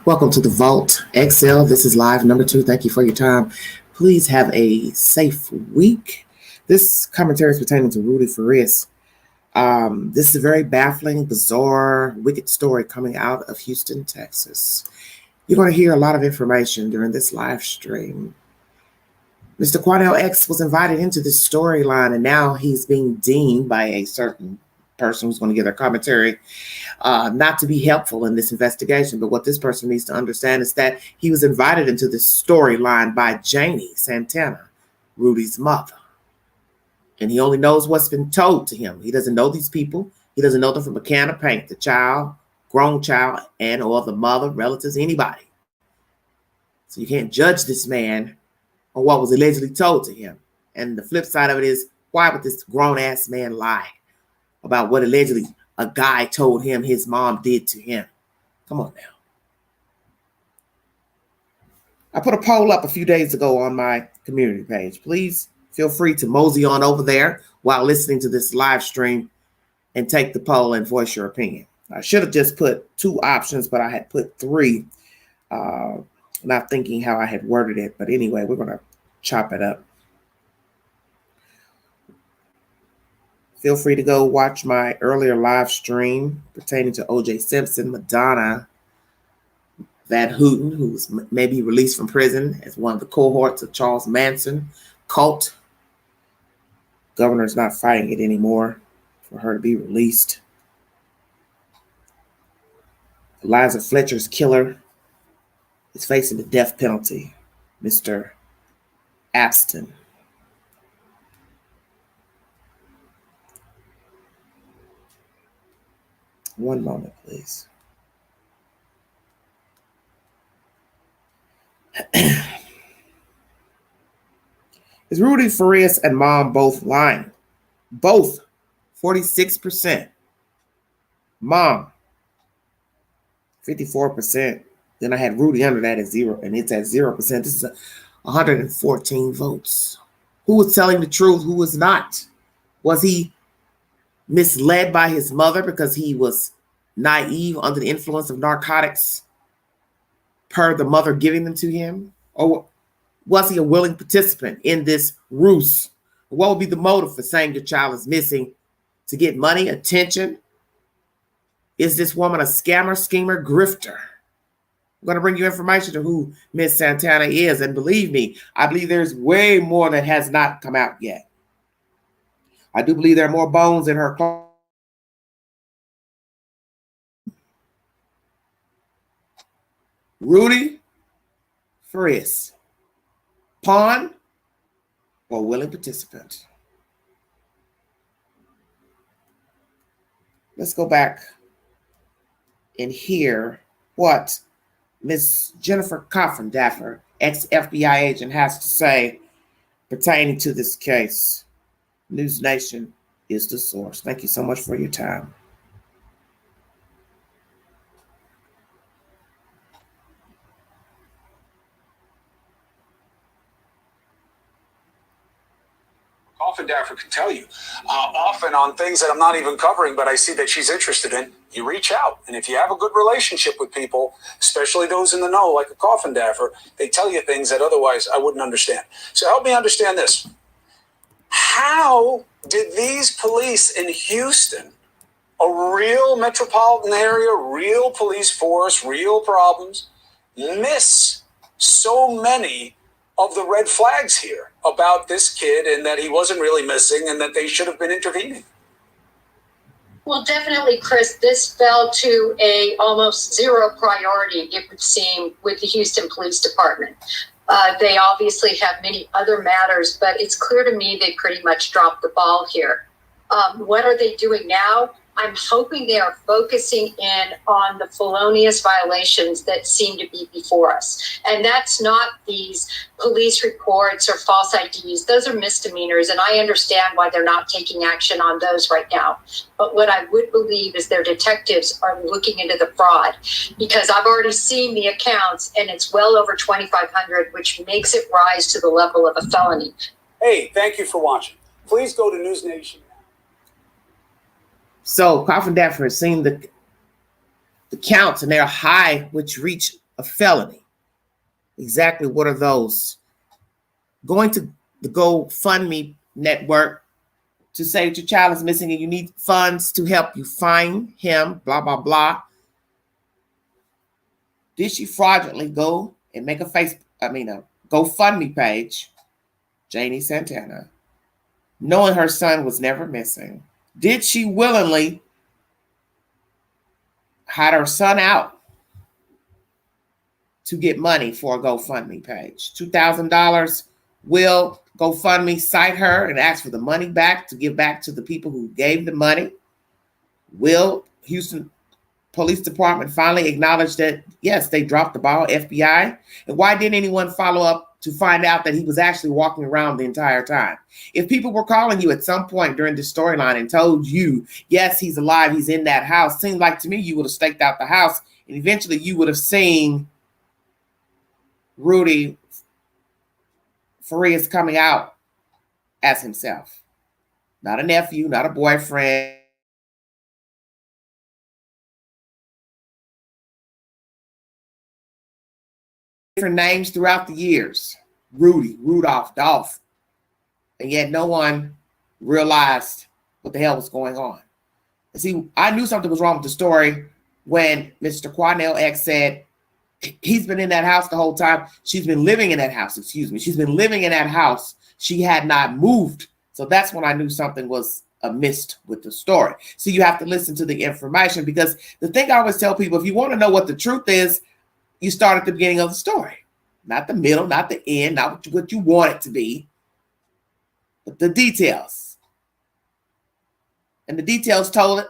Welcome to the Vault XL. This is live number 2. Thank you for your time. Please have a safe week. This commentary is pertaining to Rudy Farias. This is a very baffling, bizarre, wicked story coming out of Houston, Texas. You're going to hear a lot of information during this live stream. Mr. Quanell X was invited into this storyline, and now he's being deemed by a certain person who's going to give their commentary not to be helpful in this investigation. But what this person needs to understand is that he was invited into this storyline by Janie Santana, Rudy's mother. And he only knows what's been told to him. He doesn't know these people. He doesn't know them from a can of paint, the child, grown child, and or the mother, relatives, anybody. So you can't judge this man on what was allegedly told to him. And the flip side of it is, why would this grown-ass man lie about what allegedly a guy told him his mom did to him? Come on now. I put a poll up a few days ago on my community page. Please feel free to mosey on over there while listening to this live stream and take the poll and voice your opinion. I should have just put 2 options, but I had put 3, not thinking how I had worded it. But anyway, we're going to chop it up. Feel free to go watch my earlier live stream pertaining to O.J. Simpson, Madonna, Van Houten, who's maybe released from prison as one of the cohorts of Charles Manson cult. Governor's not fighting it anymore for her to be released. Eliza Fletcher's killer is facing the death penalty, Mr. Abston. One moment, please. Is Rudy Farias and mom both lying? Both. 46%. Mom. 54%. Then I had Rudy under that at 0, and it's at 0%. This is 114 votes. Who was telling the truth? Who was not? Was he misled by his mother because he was naive under the influence of narcotics per the mother giving them to him? Or was he a willing participant in this ruse? What would be the motive for saying your child is missing? To get money, attention? Is this woman a scammer, schemer, grifter? I'm going to bring you information to who Miss Santana is. And believe me, I believe there's way more that has not come out yet. I do believe there are more bones in her closet. Rudy Farias, pawn or willing participant? Let's go back and hear what Miss Jennifer Coffindaffer, ex-FBI agent, has to say pertaining to this case. News Nation is the source. Thank you so much for your time. Coffindaffer can tell you often on things that I'm not even covering, but I see that she's interested in, you reach out. And if you have a good relationship with people, especially those in the know, like a Coffindaffer, they tell you things that otherwise I wouldn't understand. So help me understand this. How did these police in Houston, a real metropolitan area, real police force, real problems, miss so many of the red flags here about this kid and that he wasn't really missing and that they should have been intervening? Well, definitely, Chris, this fell to a almost 0 priority, it would seem, with the Houston Police Department. They obviously have many other matters, but it's clear to me they pretty much dropped the ball here. What are they doing now? I'm hoping they are focusing in on the felonious violations that seem to be before us. And that's not these police reports or false IDs. Those are misdemeanors, and I understand why they're not taking action on those right now. But what I would believe is their detectives are looking into the fraud, because I've already seen the accounts, and it's well over 2,500, which makes it rise to the level of a felony. Hey, thank you for watching. Please go to News Nation. So Coffindaffer has seen the counts, and they're high, which reach a felony. Exactly what are those? Going to the GoFundMe network to say that your child is missing and you need funds to help you find him, blah, blah, blah. Did she fraudulently go and make a GoFundMe page, Janie Santana, knowing her son was never missing? Did she willingly hide her son out to get money for a GoFundMe page? $2,000. Will GoFundMe cite her and ask for the money back to give back to the people who gave the money? Will Houston Police Department finally acknowledge that, yes, they dropped the ball, FBI? And why didn't anyone follow up to find out that he was actually walking around the entire time? If people were calling you at some point during this storyline and told you, yes, he's alive, he's in that house, seemed like to me you would have staked out the house and eventually you would have seen Rudy Farias coming out as himself. Not a nephew, not a boyfriend. Different names throughout the years. Rudy, Rudolph, Dolph. And yet no one realized what the hell was going on. And see, I knew something was wrong with the story when Mr. Quanell X said he's been in that house the whole time. She's been living in that house, She's been living in that house. She had not moved. So that's when I knew something was amiss with the story. So you have to listen to the information, because the thing I always tell people, if you want to know what the truth is, you start at the beginning of the story. Not the middle, not the end, not what you want it to be, but the details. And the details told it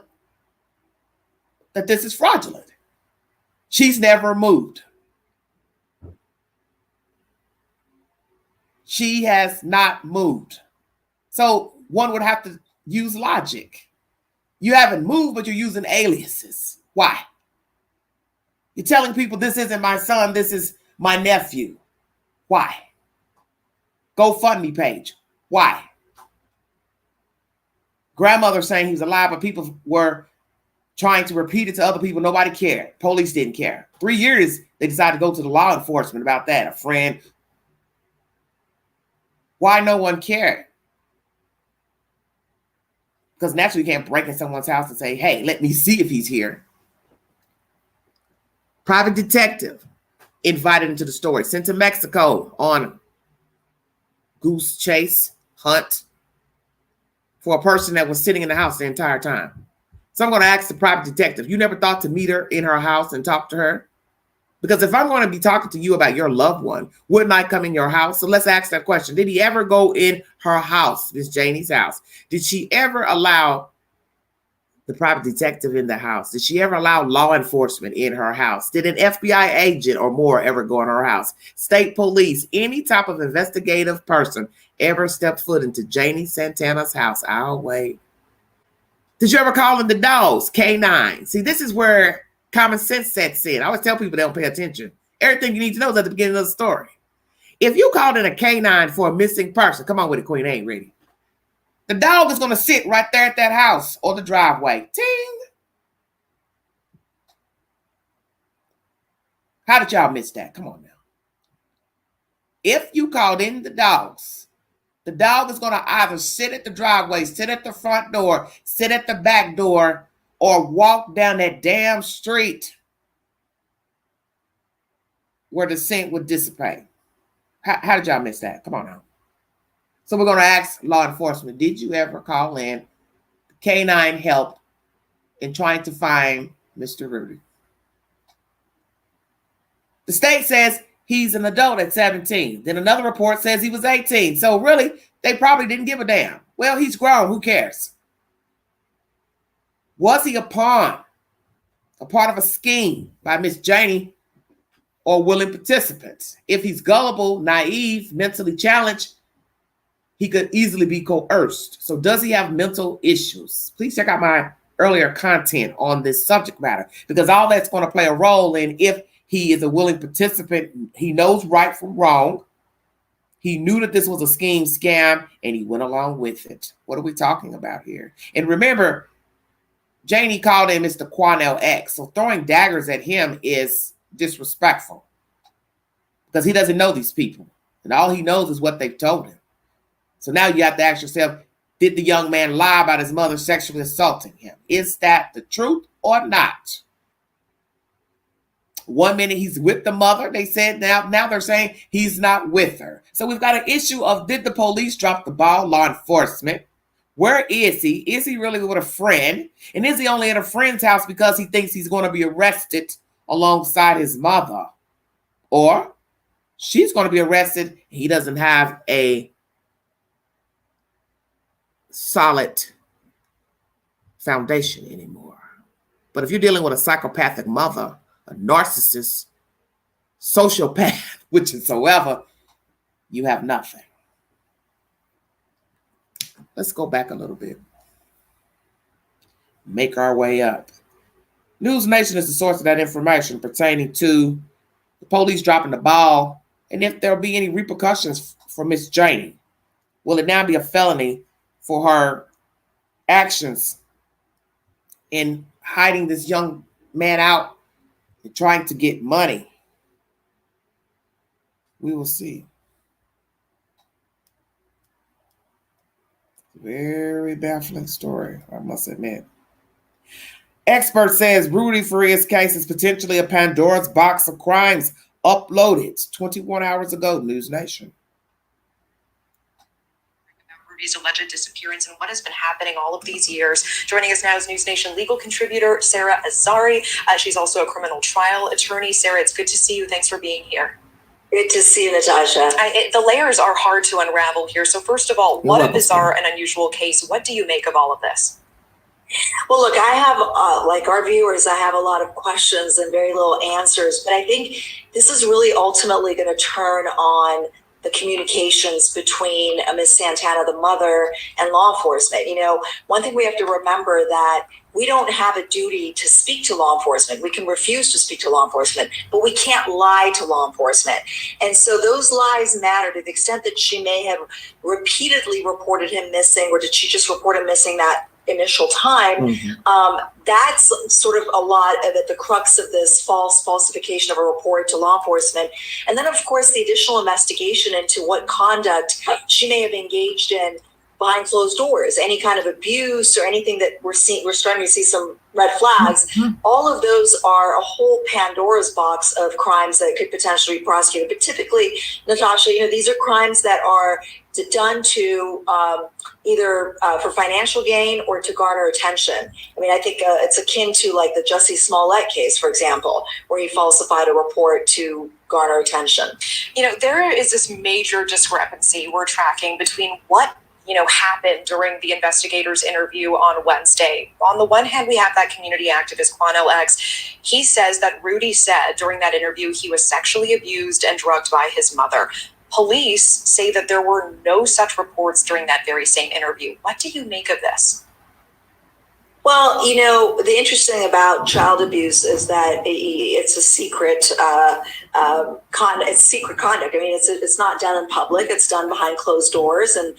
that this is fraudulent. She's never moved. She has not moved. So one would have to use logic. You haven't moved, but you're using aliases. Why? You're telling people this isn't my son, this is my nephew. Why? GoFundMe page. Why? Grandmother saying he was alive, but people were trying to repeat it to other people. Nobody cared. Police didn't care. 3 years, they decided to go to the law enforcement about that. A friend. Why no one cared? Because naturally you can't break in someone's house and say, hey, let me see if he's here. Private detective invited into the story, sent to Mexico on goose chase hunt for a person that was sitting in the house the entire time. So I'm going to ask the private detective, you never thought to meet her in her house and talk to her? Because if I'm going to be talking to you about your loved one, wouldn't I come in your house? So let's ask that question. Did he ever go in her house, Miss Janie's house? Did she ever allow the private detective in the house? Did she ever allow law enforcement in her house? Did an FBI agent or more ever go in her house? State police, any type of investigative person ever step foot into Janie Santana's house? I'll wait. Did you ever call in the dogs, K9? See, this is where common sense sets in. I always tell people they don't pay attention. Everything you need to know is at the beginning of the story. If you called in a K9 for a missing person, come on with it, Queen, I ain't ready. The dog is going to sit right there at that house or the driveway. Ting. How did y'all miss that? Come on now. If you called in the dogs, the dog is going to either sit at the driveway, sit at the front door, sit at the back door, or walk down that damn street where the scent would dissipate. How did y'all miss that? Come on now. So we're going to ask law enforcement, did you ever call in K9 help in trying to find Mr. Rudy? The state says he's an adult at 17. Then another report says he was 18. So really, they probably didn't give a damn. Well, he's grown. Who cares? Was he a pawn, a part of a scheme by Miss Janie, or willing participants? If he's gullible, naive, mentally challenged, he could easily be coerced. So does he have mental issues? Please check out my earlier content on this subject matter, because all that's going to play a role in if he is a willing participant. He knows right from wrong. He knew that this was a scheme, scam, and he went along with it. What are we talking about here? And remember, Janie called him Mr. Quanell X. So throwing daggers at him is disrespectful because he doesn't know these people. And all he knows is what they've told him. So now you have to ask yourself, did the young man lie about his mother sexually assaulting him? Is that the truth or not? One minute he's with the mother, they said. Now they're saying he's not with her. So we've got an issue of, did the police drop the ball, law enforcement? Where is he? Is he really with a friend? And is he only at a friend's house because he thinks he's going to be arrested alongside his mother? Or she's going to be arrested. He doesn't have a solid foundation anymore. But if you're dealing with a psychopathic mother, a narcissist, sociopath, whichsoever, you have nothing. Let's go back a little bit. Make our way up. News Nation is the source of that information pertaining to the police dropping the ball and if there'll be any repercussions for Miss Janie. Will it now be a felony for her actions in hiding this young man out and trying to get money? We will see. Very baffling story, I must admit. Expert says Rudy Farias' case is potentially a Pandora's box of crimes. Uploaded 21 hours ago, News Nation. Rudy's alleged disappearance and what has been happening all of these years. Joining us now is News Nation legal contributor Sarah Azari. She's also a criminal trial attorney. Sarah, it's good to see you. Thanks for being here. Good to see you, Natasha. The layers are hard to unravel here. So first of all, what a bizarre and unusual case. What do you make of all of this? Well, look, I have, like our viewers, I have a lot of questions and very little answers. But I think this is really ultimately going to turn on the communications between Ms. Santana, the mother, and law enforcement. You know, one thing we have to remember that we don't have a duty to speak to law enforcement. We can refuse to speak to law enforcement, but we can't lie to law enforcement. And so those lies matter to the extent that she may have repeatedly reported him missing, or did she just report him missing that initial time? That's sort of a lot of at the crux of this falsification of a report to law enforcement. And then, of course, the additional investigation into what conduct she may have engaged in behind closed doors, any kind of abuse or anything that we're starting to see some red flags. All of those are a whole Pandora's box of crimes that could potentially be prosecuted. But typically, Natasha, you know, these are crimes that are done to either for financial gain or to garner attention. I mean, I think it's akin to like the Jussie Smollett case, for example, where he falsified a report to garner attention. You know, there is this major discrepancy we're tracking between what happened during the investigators' interview on Wednesday. On the one hand, we have that community activist, Quanell X. He says that Rudy said during that interview he was sexually abused and drugged by his mother. Police say that there were no such reports during that very same interview. What do you make of this? Well, you know, the interesting thing about child abuse is that it's a secret it's secret conduct. I mean, it's not done in public. It's done behind closed doors. And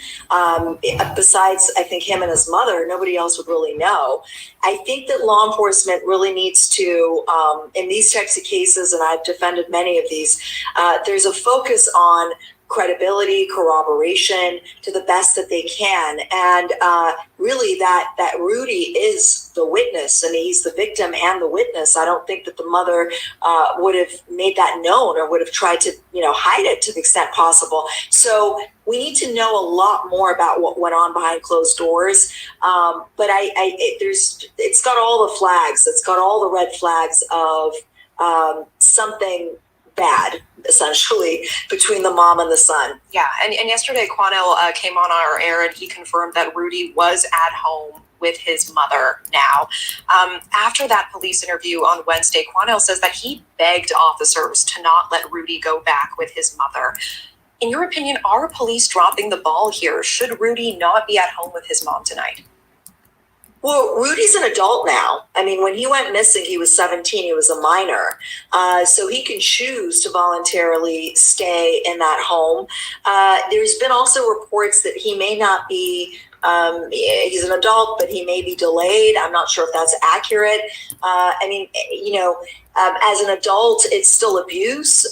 besides, I think him and his mother, nobody else would really know. I think that law enforcement really needs to, in these types of cases, and I've defended many of these, there's a focus on credibility, corroboration to the best that they can. And really that Rudy is the witness. I mean, he's the victim and the witness. I don't think that the mother would have made that known or would have tried to, hide it to the extent possible. So we need to know a lot more about what went on behind closed doors. But it's got all the flags. It's got all the red flags of something bad, essentially, between the mom and the son. Yeah, and yesterday Quanell came on our air and he confirmed that Rudy was at home with his mother now. After that police interview on Wednesday, Quanell says that he begged officers to not let Rudy go back with his mother. In your opinion, are police dropping the ball here? Should Rudy not be at home with his mom tonight? Well, Rudy's an adult now. I mean, when he went missing, he was 17. He was a minor. So he can choose to voluntarily stay in that home. There's been also reports that he may not be He's an adult, but he may be delayed. I'm not sure if that's accurate. As an adult, it's still abuse.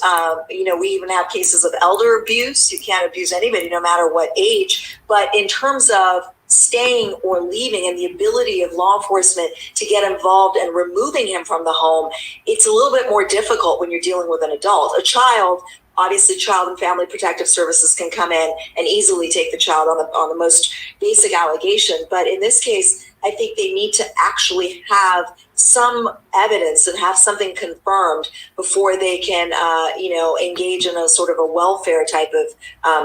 We even have cases of elder abuse. You can't abuse anybody, no matter what age. But in terms of staying or leaving and the ability of law enforcement to get involved and removing him from the home, it's a little bit more difficult when you're dealing with an adult. A child, obviously, Child and Family Protective Services can come in and easily take the child on the most basic allegation. But in this case, I think they need to actually have some evidence and have something confirmed before they can, engage in a sort of a welfare type of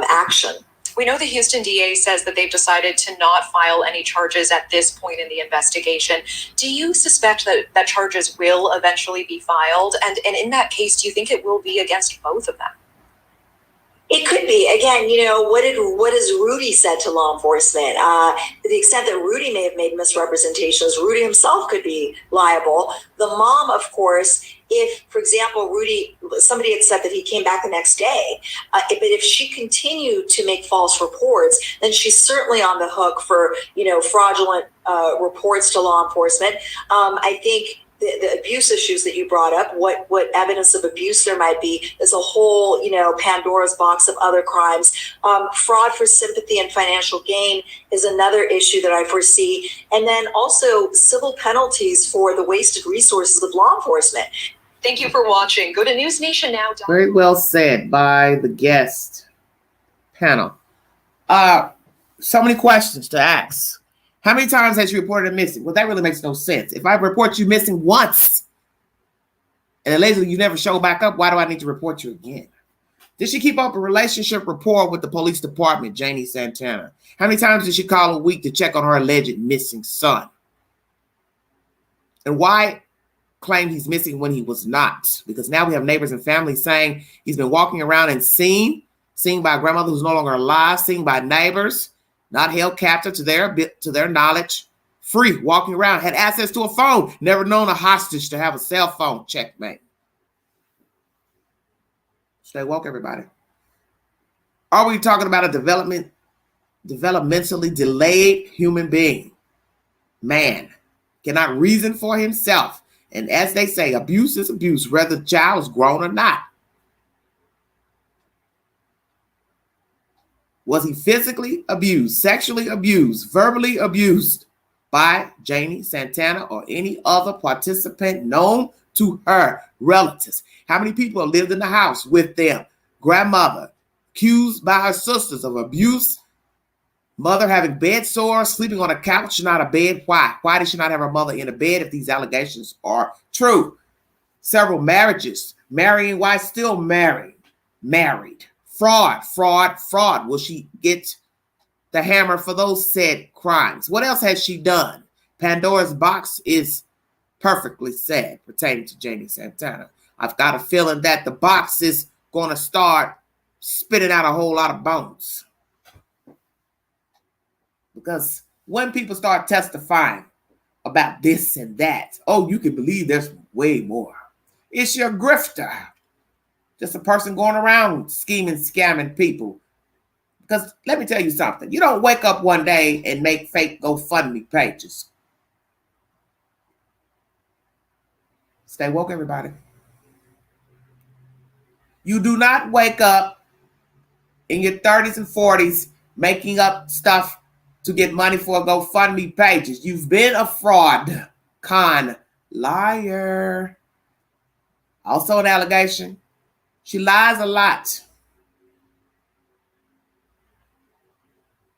action. We know the Houston DA says that they've decided to not file any charges at this point in the investigation. Do you suspect that charges will eventually be filed? And in that case, do you think it will be against both of them? It could be. Again, what has Rudy said to law enforcement? To the extent that Rudy may have made misrepresentations, Rudy himself could be liable. The mom, of course, if, for example, somebody had said that he came back the next day, but if she continued to make false reports, then she's certainly on the hook for, fraudulent reports to law enforcement. I think the abuse issues that you brought up, what evidence of abuse there might be, is a whole, Pandora's box of other crimes. Fraud for sympathy and financial gain is another issue that I foresee. And then also civil penalties for the wasted resources of law enforcement. Thank you for watching. Go to newsnationnow.com. Very well said by the guest panel. So many questions to ask. How many times has she reported him missing? Well, that really makes no sense. If I report you missing once and allegedly you never show back up, why do I need to report you again? Did she keep up a relationship rapport with the police department, Janie Santana? How many times did she call a week to check on her alleged missing son? And why claim he's missing when he was not? Because now we have neighbors and family saying he's been walking around and seen by a grandmother who's no longer alive, seen by neighbors, not held captive to their knowledge, free, walking around, had access to a phone, never known a hostage to have a cell phone. Checkmate. Stay woke, everybody. Are we talking about a developmentally delayed human being? Man cannot reason for himself. And as they say, abuse is abuse, whether the child is grown or not. Was he physically abused, sexually abused, verbally abused by Janie Santana or any other participant known to her relatives? How many people lived in the house with them? Grandmother, accused by her sisters of abuse. Mother having bed sores, sleeping on a couch, not a bed. Why? Why did she not have her mother in a bed if these allegations are true? Several marriages, marrying wife, still married. Fraud. Will she get the hammer for those said crimes? What else has she done? Pandora's box is perfectly said pertaining to Janie Santana. I've got a feeling that the box is going to start spitting out a whole lot of bones. Because when people start testifying about this and that, oh, you can believe there's way more. It's your grifter. Just a person going around scheming, scamming people. Because let me tell you something. You don't wake up one day and make fake GoFundMe pages. Stay woke, everybody. You do not wake up in your 30s and 40s making up stuff to get money for GoFundMe pages. You've been a fraud, con, liar. Also an allegation. She lies a lot.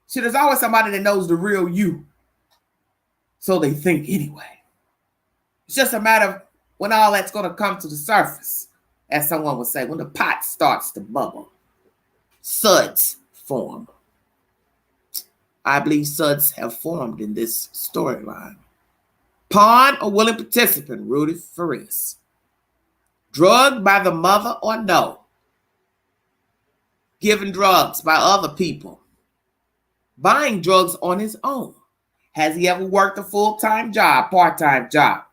See, there's always somebody that knows the real you. So they think anyway. It's just a matter of when all that's going to come to the surface. As someone would say, when the pot starts to bubble. Suds form. I believe suds have formed in this storyline. Pawn or willing participant, Rudy Farias. Drugged by the mother or no? Given drugs by other people? Buying drugs on his own? Has he ever worked a full-time job, part-time job?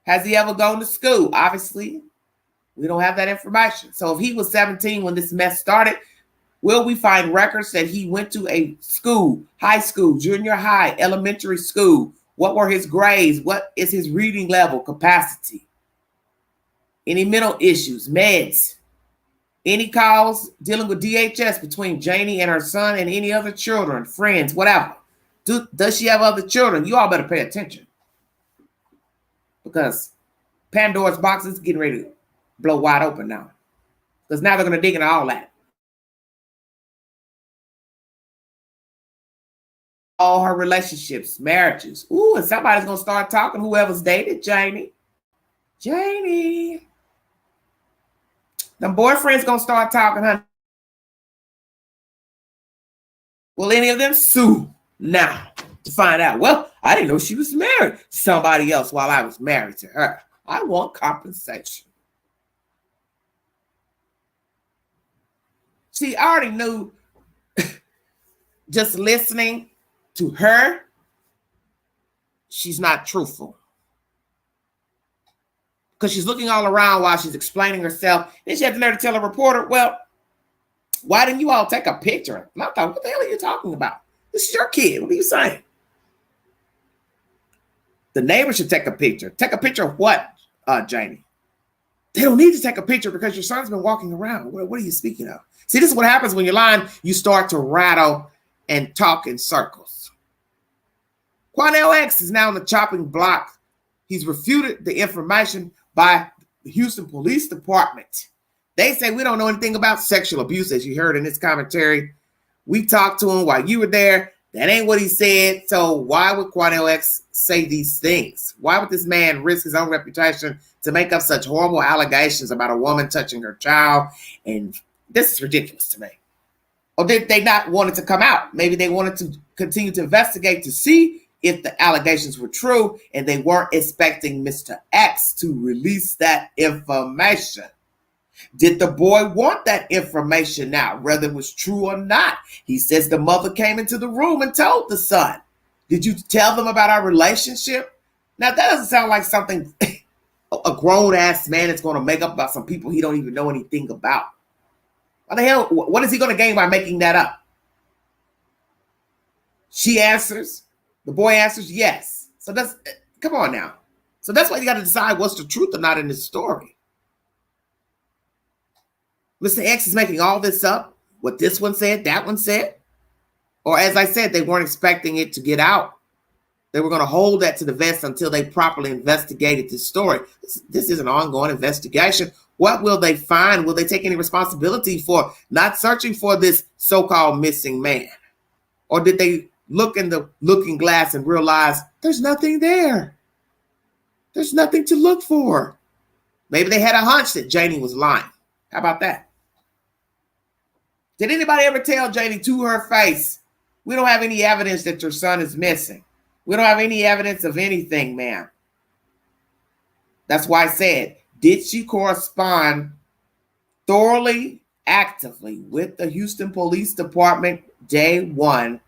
Has he ever gone to school? Obviously, we don't have that information. So if he was 17 when this mess started, Will we find records that he went to a school, high school, junior high, elementary school? What were his grades? What is his reading level capacity? Any mental issues, meds? Any calls dealing with DHS between Janie and her son and any other children, friends, whatever? Does she have other children? You all better pay attention, because Pandora's box is getting ready to blow wide open now, because now they're going to dig into all that. All her relationships, marriages. Ooh, and somebody's going to start talking, whoever's dated Janie. Janie. Them boyfriends going to start talking, honey. Will any of them sue now to find out? Well, I didn't know she was married to somebody else while I was married to her. I want compensation. See, I already knew just listening to her, she's not truthful. Because she's looking all around while she's explaining herself. Then she had to learn to tell a reporter, well, why didn't you all take a picture? And I thought, what the hell are you talking about? This is your kid. What are you saying? The neighbor should take a picture. Take a picture of what, Janie? They don't need to take a picture because your son's been walking around. What are you speaking of? See, this is what happens when you're lying. You start to rattle and talk in circles. Quanell X is now on the chopping block. He's refuted the information by the Houston Police Department. They say we don't know anything about sexual abuse, as you heard in this commentary. We talked to him while you were there. That ain't what he said. So why would Quanell X say these things? Why would this man risk his own reputation to make up such horrible allegations about a woman touching her child? And this is ridiculous to me. Or did they not want it to come out? Maybe they wanted to continue to investigate to see if the allegations were true, and they weren't expecting Mr. X to release that information. Did the boy want that information out, whether it was true or not? He says the mother came into the room and told the son. Did you tell them about our relationship? Now, that doesn't sound like something a grown-ass man is going to make up about some people he don't even know anything about. What the hell? What is he going to gain by making that up? She answers. The boy answers yes. So that's, come on now. So that's why you got to decide what's the truth or not in this story. Mr. X is making all this up, what this one said, that one said. Or as I said, they weren't expecting it to get out. They were going to hold that to the vest until they properly investigated this story. This is an ongoing investigation. What will they find? Will they take any responsibility for not searching for this so-called missing man? Or did they look in the looking glass and realize there's nothing there? There's nothing to look for. Maybe they had a hunch that Janie was lying. How about that? Did anybody ever tell Janie to her face, we don't have any evidence that your son is missing? We don't have any evidence of anything, ma'am. That's why I said, did she correspond thoroughly, actively with the Houston Police Department day one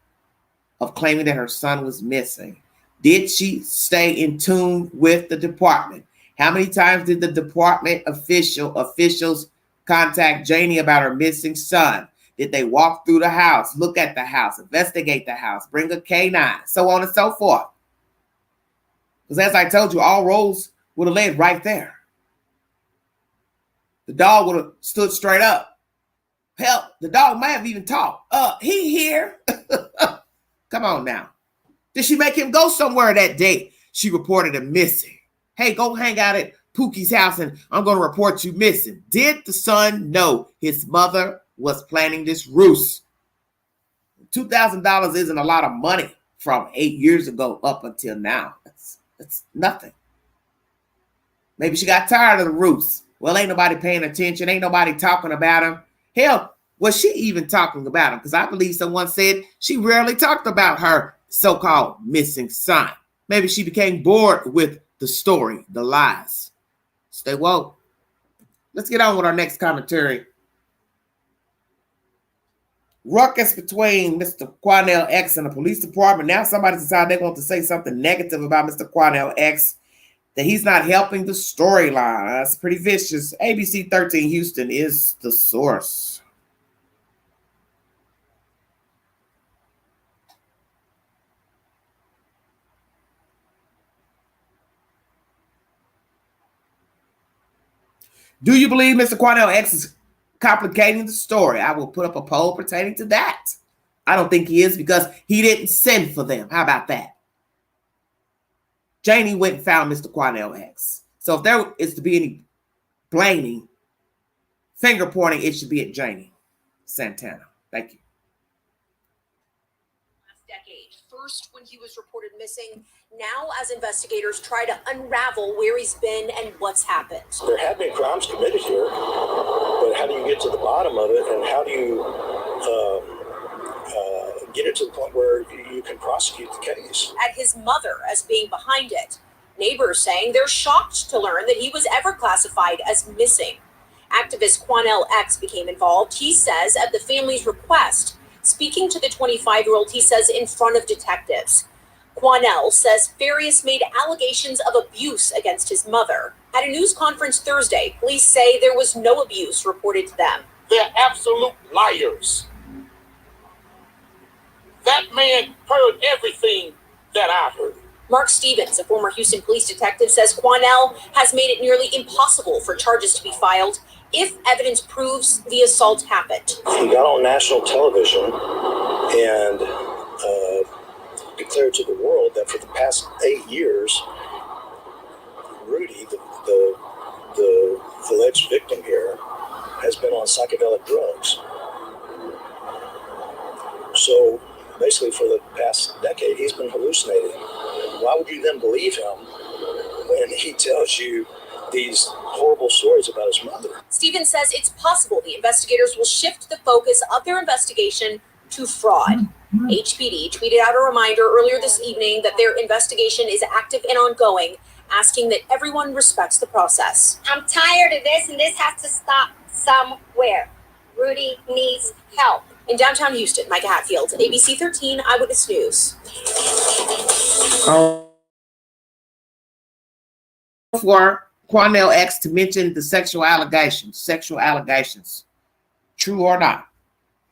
of claiming that her son was missing? Did she stay in tune with the department? How many times did the department officials contact Janie about her missing son? Did they walk through the house, look at the house, investigate the house, bring a K-9, so on and so forth? Because as I told you, all roads would have led right there. The dog would have stood straight up. Hell, the dog might have even talked. He here. Come on now. Did she make him go somewhere that day? She reported him missing. Hey, go hang out at Pookie's house and I'm going to report you missing. Did the son know his mother was planning this ruse? $2,000 isn't a lot of money from 8 years ago up until now. That's nothing. Maybe she got tired of the ruse. Well, ain't nobody paying attention. Ain't nobody talking about him. Hell, was she even talking about him? Because I believe someone said she rarely talked about her so-called missing son. Maybe she became bored with the story, the lies. Stay woke. Let's get on with our next commentary. Ruckus between Mr. Quanell X and the police department. Now somebody decided they want to say something negative about Mr. Quanell X, that he's not helping the storyline. That's pretty vicious. ABC 13 Houston is the source. Do you believe Mr. Quanell X is complicating the story? I will put up a poll pertaining to that. I don't think he is because he didn't send for them. How about that? Janie went and found Mr. Quanell X. So if there is to be any blaming, finger pointing, it should be at Janie Santana. Thank you. Last decade, first when he was reported missing, now as investigators try to unravel where he's been and what's happened. There have been crimes committed here, but how do you get to the bottom of it, and how do you get it to the point where you can prosecute the case? At his mother as being behind it. Neighbors saying they're shocked to learn that he was ever classified as missing. Activist Quanell X became involved, he says, at the family's request. Speaking to the 25-year-old, he says, in front of detectives. Quanell says Farias made allegations of abuse against his mother. At a news conference Thursday, police say there was no abuse reported to them. They're absolute liars. That man heard everything that I heard. Mark Stevens, a former Houston police detective, says Quanell has made it nearly impossible for charges to be filed if evidence proves the assault happened. He got on national television and declared to the world that for the past 8 years, Rudy, the alleged victim here, has been on psychedelic drugs. So basically for the past decade, he's been hallucinating. Why would you then believe him when he tells you these horrible stories about his mother? Stevens says it's possible the investigators will shift the focus of their investigation to fraud. HPD tweeted out a reminder earlier this evening that their investigation is active and ongoing, asking that everyone respects the process. I'm tired of this, and this has to stop somewhere. Rudy needs help. In downtown Houston, Micah Hatfield, ABC 13 Eyewitness News. For Quanell X to mention the sexual allegations, true or not.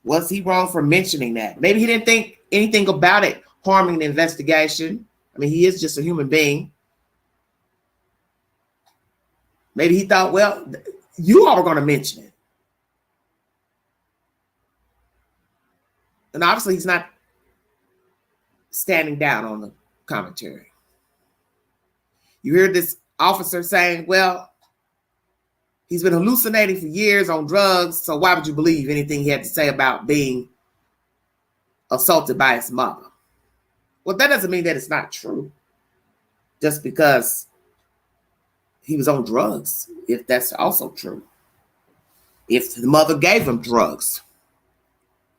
Was he wrong for mentioning that? Maybe he didn't think anything about it harming the investigation. I mean, he is just a human being. Maybe he thought, well, you all are going to mention it. And obviously he's not standing down on the commentary. You hear this officer saying, well, he's been hallucinating for years on drugs, so why would you believe anything he had to say about being assaulted by his mother? Well, that doesn't mean that it's not true. Just because he was on drugs, if that's also true. If the mother gave him drugs.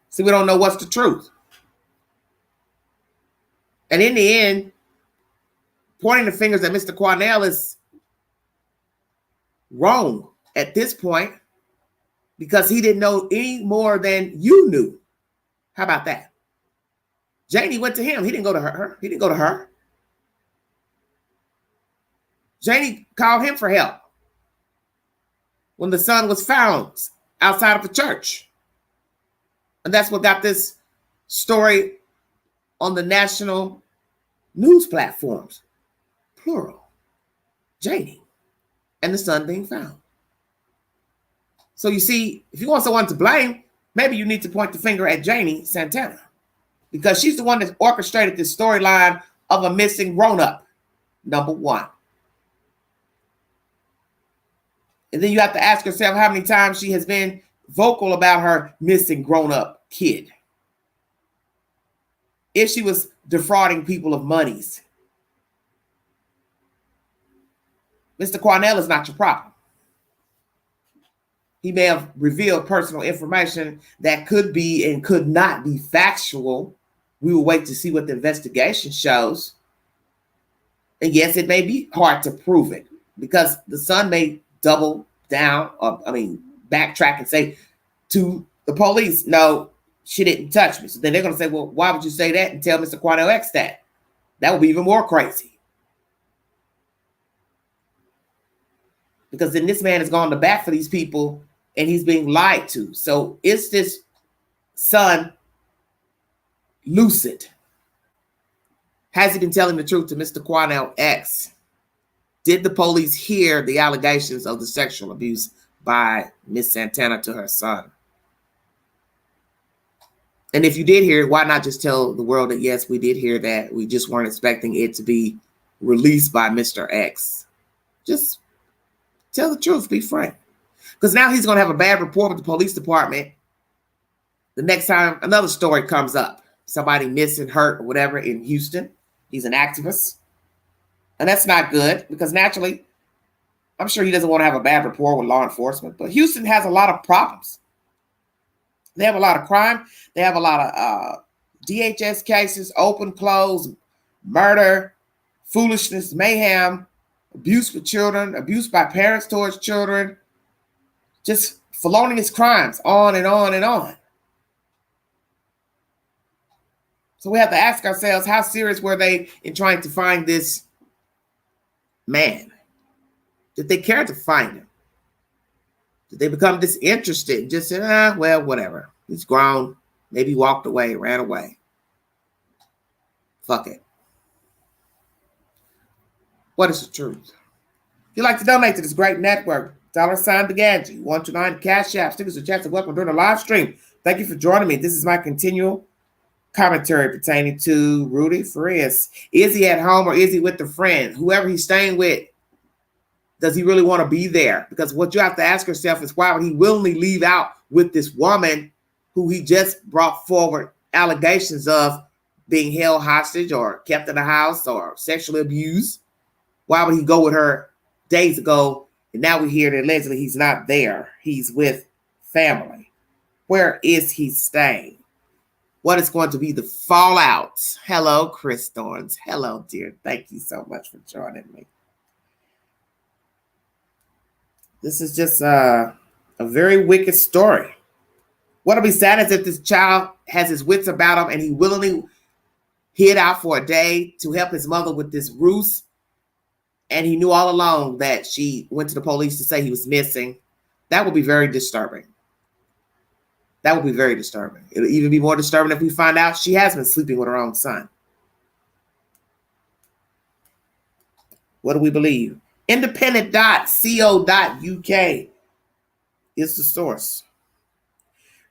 See, we don't know what's the truth. And in the end, pointing the fingers at Mr. Quanell is wrong at this point because he didn't know any more than you knew. How about that? Janie went to him. He didn't go to her. He didn't go to her. Janie called him for help when the son was found outside of the church. And that's what got this story on the national news platforms. Plural. Janie and the son being found. So you see, if you want someone to blame, maybe you need to point the finger at Janie Santana because she's the one that orchestrated this storyline of a missing grown-up, number one. And then you have to ask yourself how many times she has been vocal about her missing grown-up kid. If she was defrauding people of monies. Mr. Quanell is not your problem. He may have revealed personal information that could be and could not be factual. We will wait to see what the investigation shows. And yes, it may be hard to prove it because the son may double down, backtrack and say to the police, no, she didn't touch me. So then they're going to say, well, why would you say that and tell Mr. Quanell X that? That would be even more crazy. Because then this man has gone to bat for these people and he's being lied to. So is this son lucid? Has he been telling the truth to Mr. Quanell X? Did the police hear the allegations of the sexual abuse by Miss Santana to her son? And if you did hear it, why not just tell the world that, yes, we did hear that. We just weren't expecting it to be released by Mr. X. Just tell the truth. Be frank. Because now he's going to have a bad report with the police department the next time another story comes up. Somebody missing, hurt, or whatever in Houston. He's an activist. And that's not good because naturally, I'm sure he doesn't want to have a bad rapport with law enforcement. But Houston has a lot of problems. They have a lot of crime. They have a lot of DHS cases, open, closed, murder, foolishness, mayhem, abuse with children, abuse by parents towards children, just felonious crimes, on and on and on. So we have to ask ourselves, how serious were they in trying to find this man? Did they care to find him? Did they become disinterested? Just said, well, whatever. He's grown. Maybe walked away, ran away. Fuck it. What is the truth? If you'd like to donate to this great network, $sign the Ganji, 129 Cash App, stickers and chats, and welcome during the live stream. Thank you for joining me. This is my continual commentary pertaining to Rudy Farias. Is he at home or is he with a friend? Whoever he's staying with, does he really want to be there? Because what you have to ask yourself is, why would he willingly leave out with this woman who he just brought forward allegations of being held hostage or kept in the house or sexually abused? Why would he go with her days ago? And now we hear that allegedly he's not there. He's with family. Where is he staying? What is going to be the fallout? Hello, Chris Thorns. Hello, dear. Thank you so much for joining me. This is just a very wicked story. What'll be sad is if this child has his wits about him and he willingly hid out for a day to help his mother with this ruse, and he knew all along that she went to the police to say he was missing. That would be very disturbing. That would be very disturbing. It'll even be more disturbing if we find out she has been sleeping with her own son. What do we believe? Independent.co.uk is the source.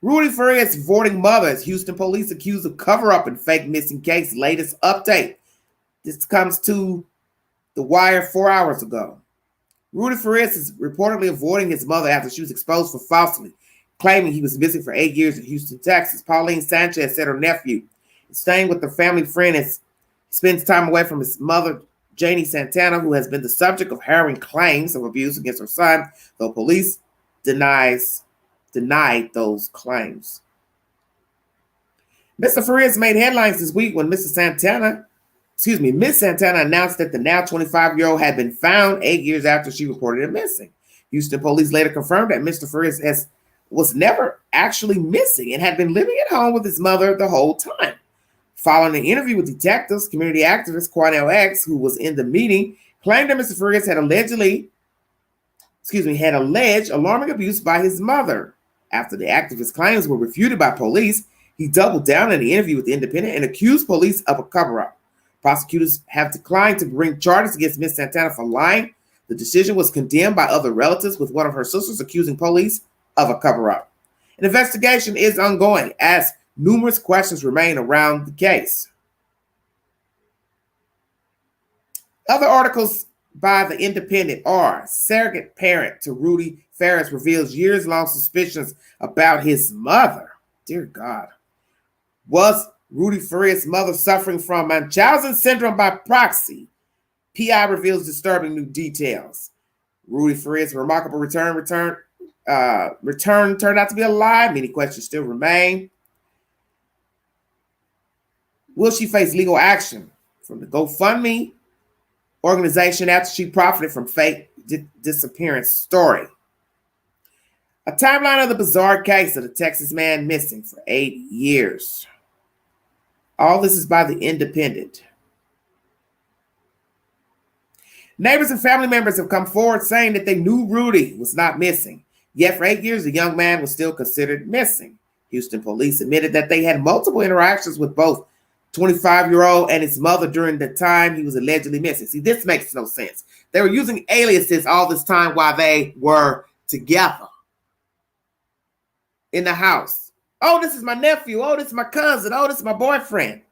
Rudy Farias avoiding mothers. Houston police accused of cover-up in fake missing case. Latest update. This comes to The Wire 4 hours ago. Rudy Farias is reportedly avoiding his mother after she was exposed for falsely claiming he was missing for 8 years in Houston, Texas. Pauline Sanchez said her nephew is staying with a family friend and spends time away from his mother, Janie Santana, who has been the subject of harrowing claims of abuse against her son, though police denied those claims. Mr. Farias made headlines this week when Miss Santana announced that the now 25-year-old had been found 8 years after she reported him missing. Houston police later confirmed that Mr. Farias was never actually missing and had been living at home with his mother the whole time. Following an interview with detectives, community activist Quanell X, who was in the meeting, claimed that Mr. Farias had alleged alarming abuse by his mother. After the activist's claims were refuted by police, he doubled down in the interview with The Independent and accused police of a cover-up. Prosecutors have declined to bring charges against Ms. Santana for lying. The decision was condemned by other relatives, with one of her sisters accusing police of a cover-up. An investigation is ongoing as numerous questions remain around the case. Other articles by The Independent are: surrogate parent to Rudy Farias reveals years-long suspicions about his mother. Dear God. Was Rudy Farias' mother suffering from Munchausen syndrome by proxy? PI reveals disturbing new details. Rudy Farias' remarkable return turned out to be a lie. Many questions still remain. Will she face legal action from the GoFundMe organization after she profited from fake disappearance story? A timeline of the bizarre case of the Texas man missing for 8 years. All this is by The Independent. Neighbors and family members have come forward saying that they knew Rudy was not missing. Yet for 8 years, the young man was still considered missing. Houston police admitted that they had multiple interactions with both 25-year-old and his mother during the time he was allegedly missing. See, this makes no sense. They were using aliases all this time while they were together in the house. Oh, this is my nephew. Oh, this is my cousin. Oh, this is my boyfriend.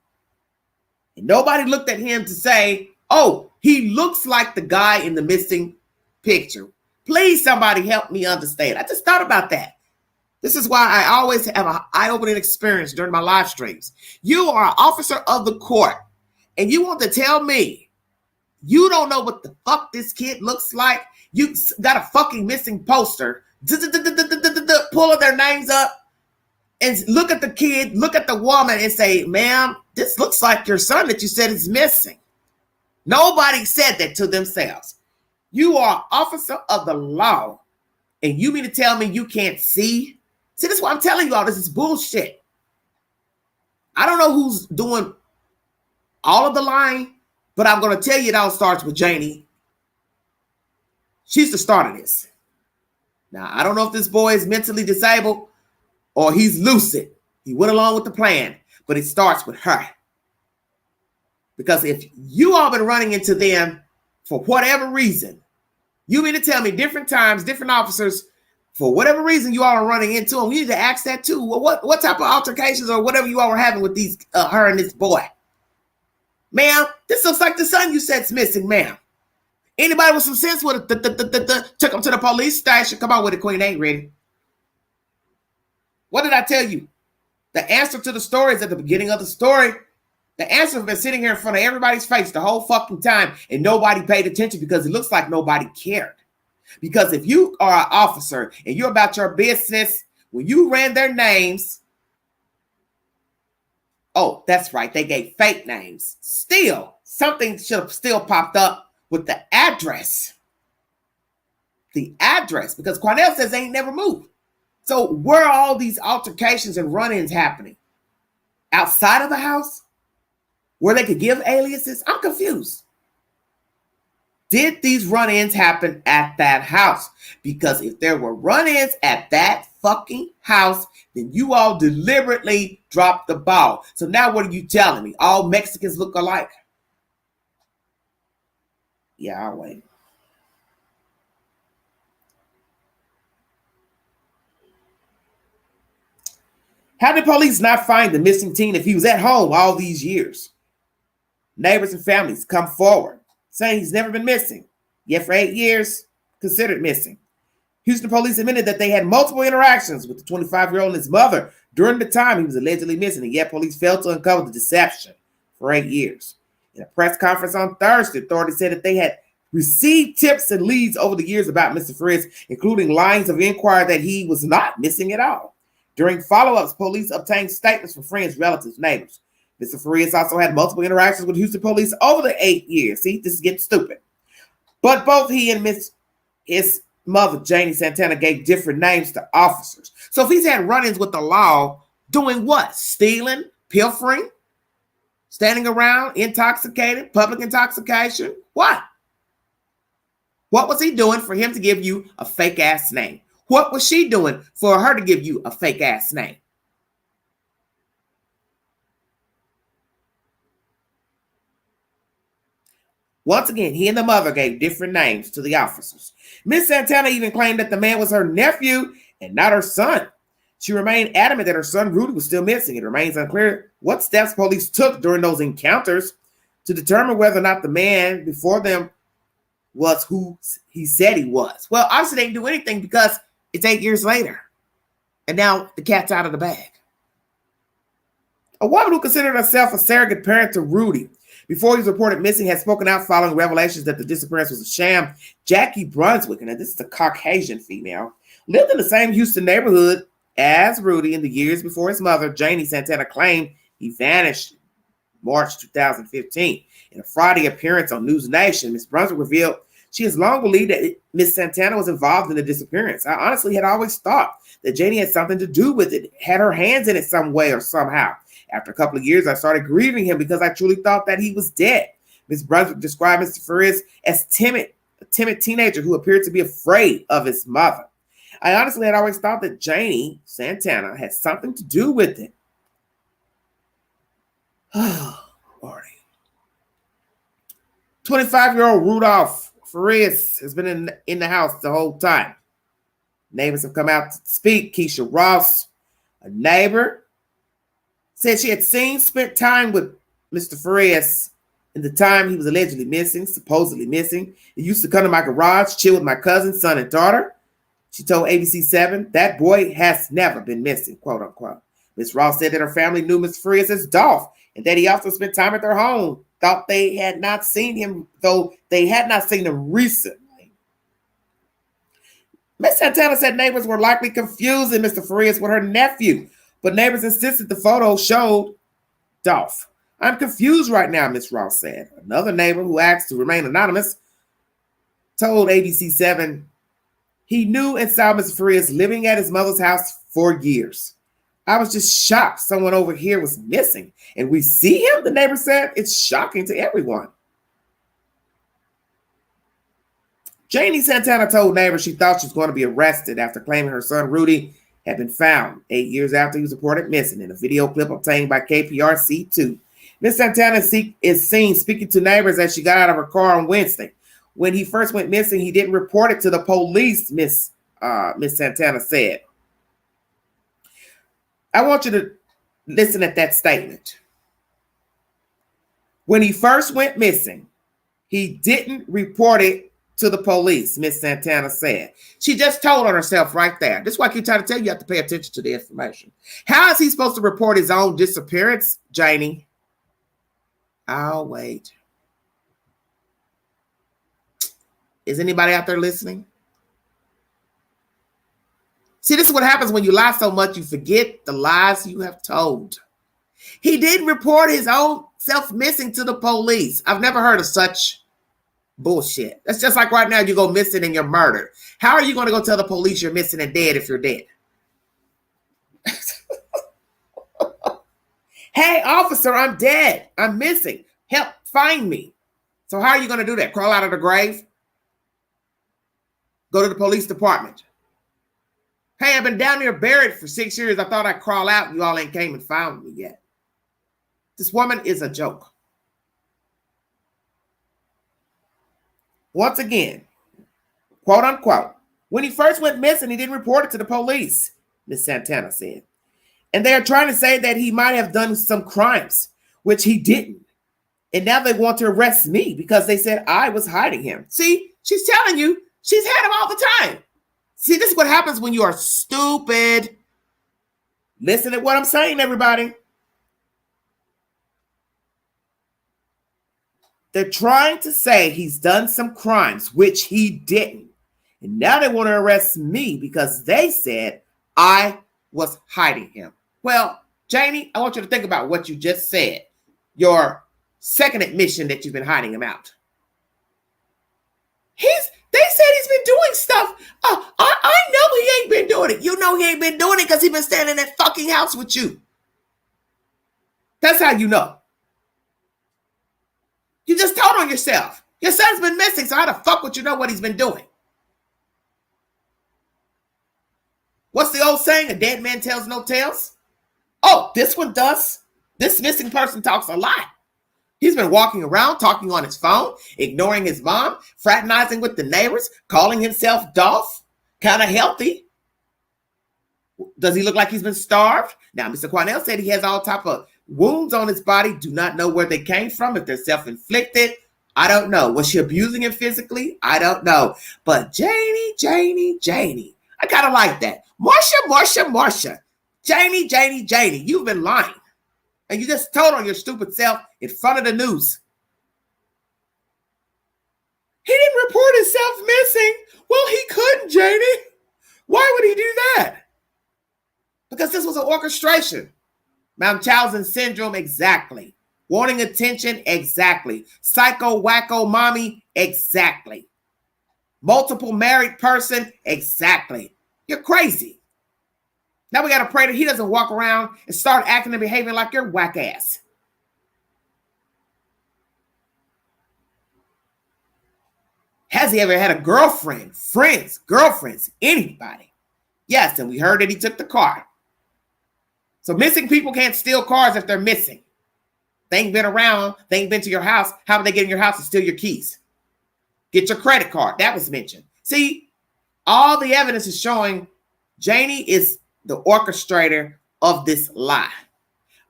And nobody looked at him to say, oh, he looks like the guy in the missing picture. Please, somebody help me understand. I just thought about that. This is why I always have an eye-opening experience during my live streams. You are an officer of the court, and you want to tell me you don't know what the fuck this kid looks like? You got a fucking missing poster, pulling their names up, and look at the kid, look at the woman and say, ma'am, this looks like your son that you said is missing. Nobody said that to themselves. You are an officer of the law, and you mean to tell me you can't see? See, this is what I'm telling you all. This is bullshit. I don't know who's doing all of the lying, but I'm going to tell you it all starts with Janie. She's the start of this. Now, I don't know if this boy is mentally disabled or he's lucid. He went along with the plan, but it starts with her. Because if you all been running into them for whatever reason, you mean to tell me different times, different officers, for whatever reason you all are running into them, you need to ask that too. Well, what type of altercations or whatever you all were having with these her and this boy? Ma'am, this looks like the son you said's missing, ma'am. Anybody with some sense would have took him to the police station. Come on with it, Queen. Ain't ready. What did I tell you? The answer to the story is at the beginning of the story. The answer has been sitting here in front of everybody's face the whole fucking time, and nobody paid attention because it looks like nobody cared. Because if you are an officer and you're about your business, when you ran their names, oh, that's right, they gave fake names. Still, something should have still popped up with the address. The address, because Cornell says they ain't never moved. So where are all these altercations and run-ins happening? Outside of the house? Where they could give aliases? I'm confused. Did these run-ins happen at that house? Because if there were run-ins at that fucking house, then you all deliberately dropped the ball. So now what are you telling me? All Mexicans look alike? Yeah, I'll wait. How did police not find the missing teen if he was at home all these years? Neighbors and families come forward saying he's never been missing, yet for 8 years, considered missing. Houston police admitted that they had multiple interactions with the 25-year-old and his mother during the time he was allegedly missing, and yet police failed to uncover the deception for 8 years. In a press conference on Thursday, authorities said that they had received tips and leads over the years about Mr. Farias, including lines of inquiry that he was not missing at all. During follow-ups, police obtained statements from friends, relatives, neighbors. Mr. Farias also had multiple interactions with Houston police over the 8 years. See, this is getting stupid. But both he and his mother, Janie Santana, gave different names to officers. So if he's had run-ins with the law, doing what? Stealing, pilfering, standing around, intoxicated, public intoxication? What? What was he doing for him to give you a fake-ass name? What was she doing for her to give you a fake-ass name? Once again, he and the mother gave different names to the officers. Miss Santana even claimed that the man was her nephew and not her son. She remained adamant that her son Rudy was still missing. It remains unclear what steps police took during those encounters to determine whether or not the man before them was who he said he was. Well, obviously they didn't do anything because it's 8 years later. And now the cat's out of the bag. A woman who considered herself a surrogate parent to Rudy before he was reported missing has spoken out following revelations that the disappearance was a sham. Jackie Brunswick, and this is a Caucasian female, lived in the same Houston neighborhood as Rudy in the years before his mother, Janie Santana, claimed he vanished March 2015. In a Friday appearance on News Nation, Ms. Brunswick revealed she has long believed that Ms. Santana was involved in the disappearance. I honestly had always thought that Janie had something to do with it, had her hands in it some way or somehow. After a couple of years, I started grieving him because I truly thought that he was dead. Ms. Brunswick described Mr. Farias as a timid teenager who appeared to be afraid of his mother. I honestly had always thought that Janie Santana had something to do with it. Oh, Lordy. 25-year-old Rudolph Farias has been in the house the whole time. Neighbors have come out to speak. Keisha Ross, a neighbor, said she had spent time with Mr. Farias in the time he was allegedly missing, supposedly missing. He used to come to my garage, chill with my cousin, son, and daughter. She told ABC7, that boy has never been missing, quote unquote. Ms. Ross said that her family knew Mr. Farias as Dolph and that he also spent time at their home. Thought they had not seen him, though they had not seen him recently. Ms. Santana said neighbors were likely confusing Mr. Farias with her nephew, but neighbors insisted the photo showed Dolph. I'm confused right now, Ms. Ross said. Another neighbor who asked to remain anonymous told ABC7 he knew and saw Mr. Farias living at his mother's house for years. I was just shocked someone over here was missing. And we see him, the neighbor said. It's shocking to everyone. Janie Santana told neighbors she thought she was going to be arrested after claiming her son Rudy had been found 8 years after he was reported missing in a video clip obtained by KPRC2. Ms. Santana is seen speaking to neighbors as she got out of her car on Wednesday. When he first went missing, he didn't report it to the police, Miss Santana said. I want you to listen at that statement. When he first went missing, he didn't report it to the police, Miss Santana said. She just told on herself right there. This is why I keep trying to tell you, you have to pay attention to the information. How is he supposed to report his own disappearance, Janie? I'll wait. Is anybody out there listening? See, this is what happens when you lie so much, you forget the lies you have told. He didn't report his own self missing to the police. I've never heard of such bullshit. That's just like right now you go missing and you're murdered. How are you going to go tell the police you're missing and dead if you're dead? Hey, officer, I'm dead. I'm missing. Help, find me. So how are you going to do that? Crawl out of the grave? Go to the police department. Hey, I've been down here buried for 6 years. I thought I'd crawl out and you all ain't came and found me yet. This woman is a joke. Once again, quote unquote, when he first went missing, he didn't report it to the police, Ms. Santana said. And they are trying to say that he might have done some crimes, which he didn't. And now they want to arrest me because they said I was hiding him. See, she's telling you she's had him all the time. See, this is what happens when you are stupid. Listen to what I'm saying, everybody. They're trying to say he's done some crimes, which he didn't. And now they want to arrest me because they said I was hiding him. Well, Janie, I want you to think about what you just said. Your second admission that you've been hiding him out. They said he's been doing stuff. I know he ain't been doing it. You know he ain't been doing it because he's been staying in that fucking house with you. That's how you know. You just told on yourself. Your son's been missing, so how the fuck would you know what he's been doing? What's the old saying? A dead man tells no tales? Oh, this one does. This missing person talks a lot. He's been walking around, talking on his phone, ignoring his mom, fraternizing with the neighbors, calling himself Dolph. Kind of healthy. Does he look like he's been starved? Now, Mr. Cornell said he has all type of wounds on his body. Do not know where they came from, if they're self-inflicted. I don't know. Was she abusing him physically? I don't know. But Janie. I kind of like that. Marsha. Janie. You've been lying. And you just told on your stupid self in front of the news. He didn't report himself missing. Well, he couldn't, Janie. Why would he do that? Because this was an orchestration. Munchausen syndrome, exactly. Wanting attention, exactly. Psycho, wacko, mommy, exactly. Multiple married person, exactly. You're crazy. Now we got to pray that he doesn't walk around and start acting and behaving like your whack ass. Has he ever had a girlfriend, friends, girlfriends, anybody? Yes, and we heard that he took the car. So missing people can't steal cars if they're missing. They ain't been around. They ain't been to your house. How did they get in your house and steal your keys? Get your credit card. That was mentioned. See, all the evidence is showing Janie is the orchestrator of this lie.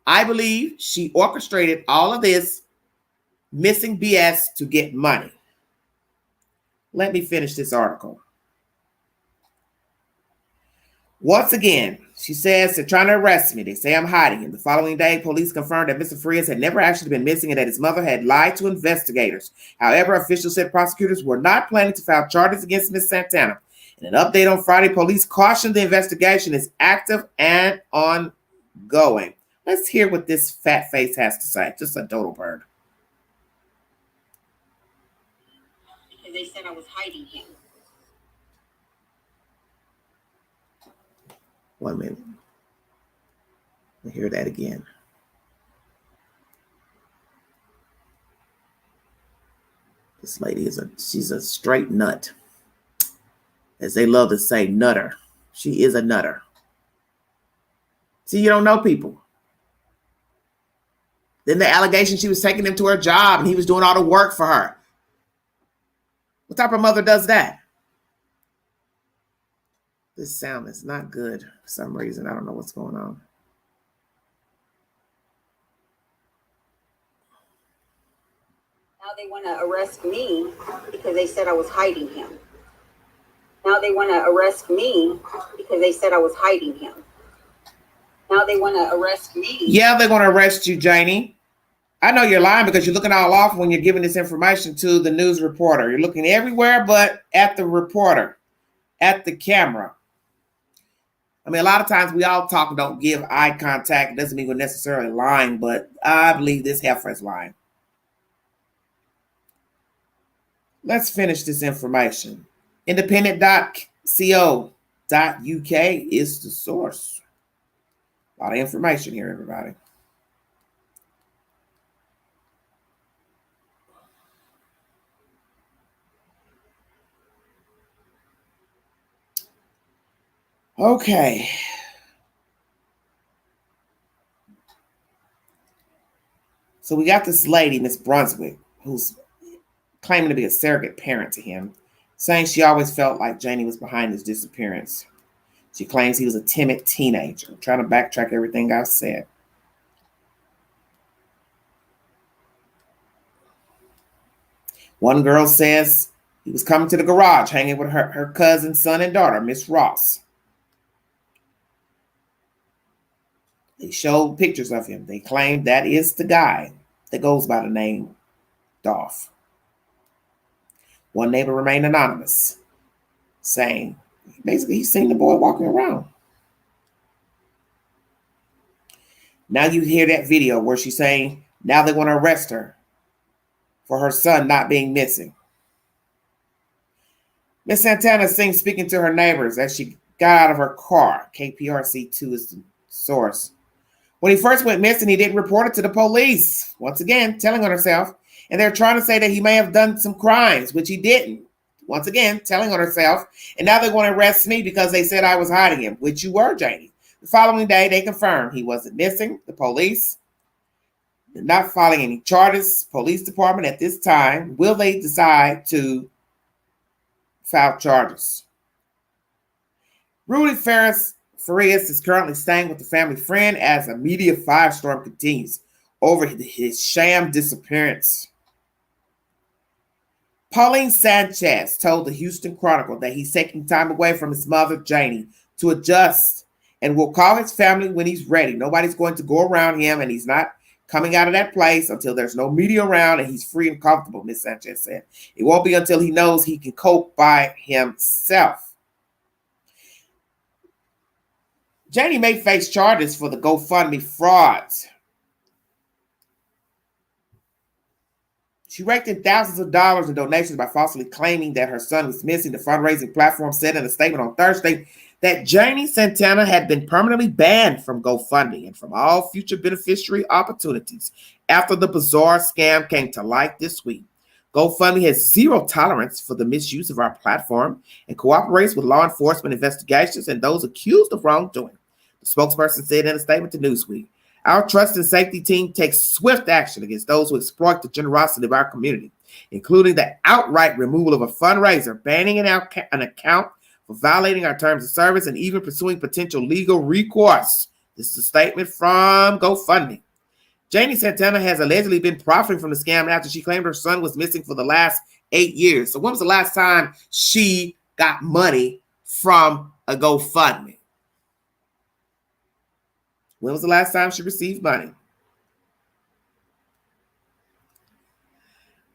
I believe she orchestrated all of this missing BS to get money. Let me finish this article. Once again, she says they're trying to arrest me. They say I'm hiding him. The following day, police confirmed that Mr. Farias had never actually been missing and that his mother had lied to investigators. However, officials said prosecutors were not planning to file charges against Ms. Santana. In an update on Friday, police cautioned the investigation is active and ongoing. Let's hear what this fat face has to say. Just a dodo bird. Because they said I was hiding him. 1 minute. We'll hear that again. This lady she's a straight nut. As they love to say, nutter. She is a nutter. See, you don't know people. Then the allegation she was taking him to her job and he was doing all the work for her. What type of mother does that? This sound is not good for some reason. I don't know what's going on. Now they want to arrest me because they said I was hiding him. Now they want to arrest me because they said I was hiding him. Now they want to arrest me. Yeah, they're going to arrest you, Janie. I know you're lying because you're looking all off when you're giving this information to the news reporter. You're looking everywhere but at the reporter, at the camera. I mean, a lot of times we all talk and don't give eye contact. It doesn't mean we're necessarily lying, but I believe this heifer is lying. Let's finish this information. Independent.co.uk is the source. A lot of information here, everybody. Okay. So we got this lady, Miss Brunswick, who's claiming to be a surrogate parent to him, saying she always felt like Janie was behind his disappearance. She claims he was a timid teenager. I'm trying to backtrack everything I said. One girl says he was coming to the garage, hanging with her cousin, son, and daughter, Miss Ross. They showed pictures of him. They claim that is the guy that goes by the name Dolph. One neighbor remained anonymous, saying basically he's seen the boy walking around. Now you hear that video where she's saying now they want to arrest her for her son not being missing. Miss Santana is seen speaking to her neighbors as she got out of her car. KPRC2 is the source. When he first went missing, he didn't report it to the police. Once again, telling on herself. And they're trying to say that he may have done some crimes, which he didn't. Once again, telling on herself. And now they want to arrest me because they said I was hiding him, which you were, Janie. The following day, they confirmed he wasn't missing. The police did not filing any charges. Police department at this time, will they decide to file charges? Rudy Farias is currently staying with the family friend as a media firestorm continues over his sham disappearance. Pauline Sanchez told the Houston Chronicle that he's taking time away from his mother, Janie, to adjust and will call his family when he's ready. Nobody's going to go around him, and he's not coming out of that place until there's no media around and he's free and comfortable, Ms. Sanchez said. It won't be until he knows he can cope by himself. Janie may face charges for the GoFundMe fraud. She raked in thousands of dollars in donations by falsely claiming that her son was missing. The fundraising platform said in a statement on Thursday that Janie Santana had been permanently banned from GoFundMe and from all future beneficiary opportunities after the bizarre scam came to light this week. GoFundMe has zero tolerance for the misuse of our platform and cooperates with law enforcement investigations and those accused of wrongdoing. The spokesperson said in a statement to Newsweek, Our trust and safety team takes swift action against those who exploit the generosity of our community, including the outright removal of a fundraiser, banning an account for violating our terms of service, and even pursuing potential legal recourse. This is a statement from GoFundMe. Janie Santana has allegedly been profiting from the scam after she claimed her son was missing for the last 8 years. So when was the last time she got money from a GoFundMe? When was the last time she received money?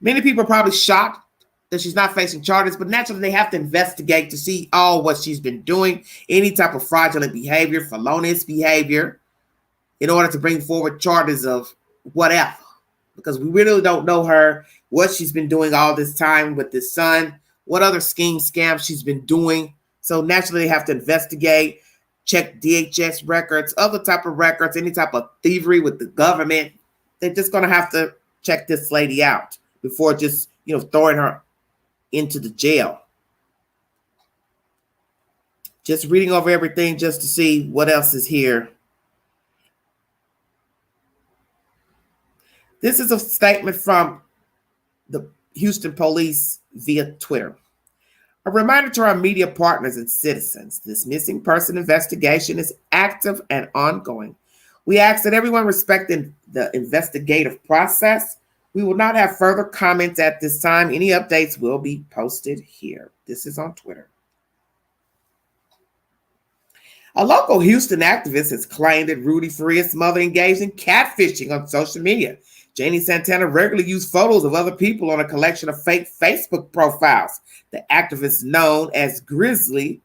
Many people are probably shocked that she's not facing charges, but naturally they have to investigate to see all what she's been doing, any type of fraudulent behavior, felonious behavior, in order to bring forward charges of whatever. Because we really don't know her, what she's been doing all this time with this son, what other scams she's been doing. So naturally they have to investigate, check DHS records, other type of records, any type of thievery with the government. They're just going to have to check this lady out before just, throwing her into the jail. Just reading over everything just to see what else is here. This is a statement from the Houston police via Twitter. A reminder to our media partners and citizens, this missing person investigation is active and ongoing. We ask that everyone respect the investigative process. We will not have further comments at this time. Any updates will be posted here. This is on Twitter. A local Houston activist has claimed that Rudy Farias' mother engaged in catfishing on social media. Janie Santana regularly used photos of other people on a collection of fake Facebook profiles. The activist, known as Grizzy,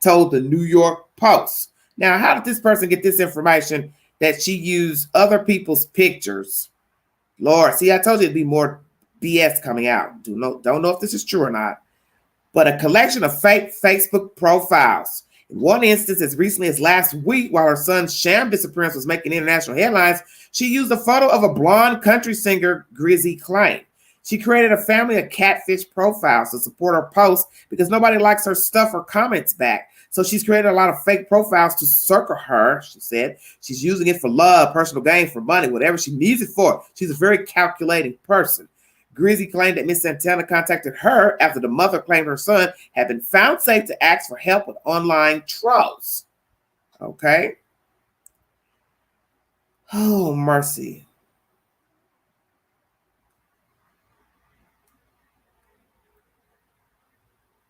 told the New York Post. Now, how did this person get this information that she used other people's pictures? Lord, see, I told you it'd be more BS coming out. Don't know if this is true or not. But a collection of fake Facebook profiles. In one instance, as recently as last week, while her son's sham disappearance was making international headlines, she used a photo of a blonde country singer, Grizzy claimed. She created a family of catfish profiles to support her post because nobody likes her stuff or comments back. So she's created a lot of fake profiles to circle her, she said. She's using it for love, personal gain, for money, whatever she needs it for. She's a very calculating person. Grizzy claimed that Miss Santana contacted her after the mother claimed her son had been found safe to ask for help with online trolls. Okay. Oh, mercy.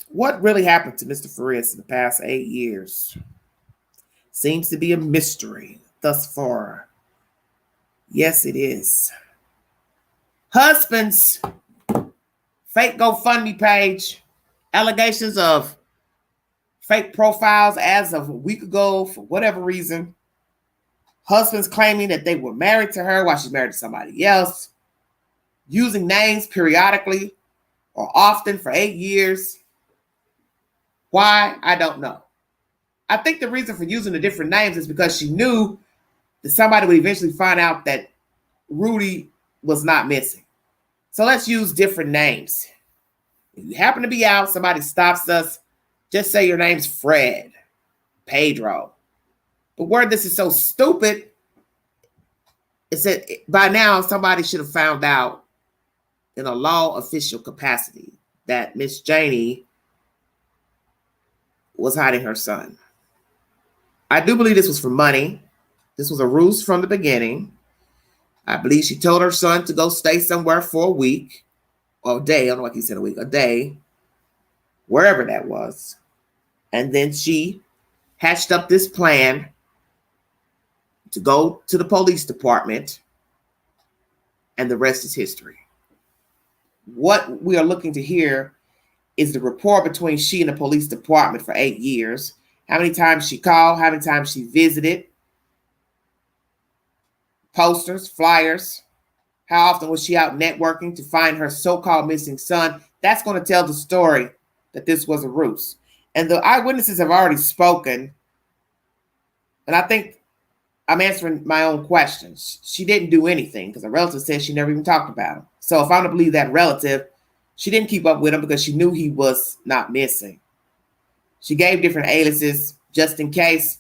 What really happened to Mr. Farias in the past 8 years seems to be a mystery thus far. Yes, it is. Husband's fake GoFundMe page, allegations of fake profiles as of a week ago for whatever reason. Husbands claiming that they were married to her while she's married to somebody else, using names periodically or often for 8 years. Why? I don't know. I think the reason for using the different names is because she knew that somebody would eventually find out that Rudy was not missing. So let's use different names. If you happen to be out, somebody stops us, just say your name's Fred, Pedro. But where this is so stupid is that by now somebody should have found out in a law official capacity that Miss Janie was hiding her son. I do believe this was for money. This was a ruse from the beginning. I believe she told her son to go stay somewhere for a week or a day. I don't know why he said a week, a day, wherever that was. And then she hatched up this plan to go to the police department, and the rest is history. What we are looking to hear is the rapport between she and the police department for 8 years. How many times she called, how many times she visited, posters, flyers. How often was she out networking to find her so-called missing son? That's going to tell the story that this was a ruse. And the eyewitnesses have already spoken. And I think I'm answering my own questions. She didn't do anything because a relative said she never even talked about him. So if I'm to believe that relative, she didn't keep up with him because she knew he was not missing. She gave different aliases just in case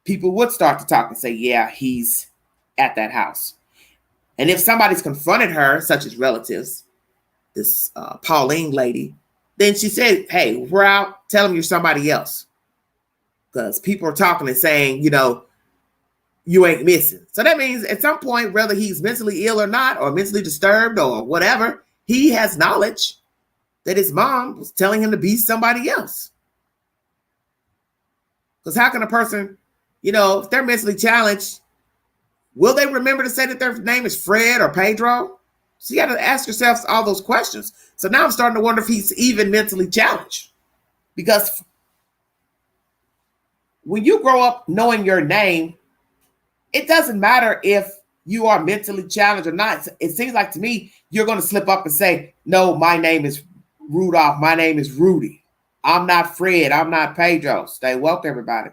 people would start to talk and say, yeah, he's at that house. And if somebody's confronted her, such as relatives, this Pauline lady, then she said, hey, we're out. Tell them you're somebody else. Because people are talking and saying, you ain't missing. So that means at some point, whether he's mentally ill or not, or mentally disturbed or whatever, he has knowledge that his mom was telling him to be somebody else. Because how can a person, if they're mentally challenged, will they remember to say that their name is Fred or Pedro? So you got to ask yourself all those questions. So now I'm starting to wonder if he's even mentally challenged. Because when you grow up knowing your name, it doesn't matter if you are mentally challenged or not. It seems like to me, you're going to slip up and say, no, my name is Rudolph. My name is Rudy. I'm not Fred. I'm not Pedro. Stay woke, everybody.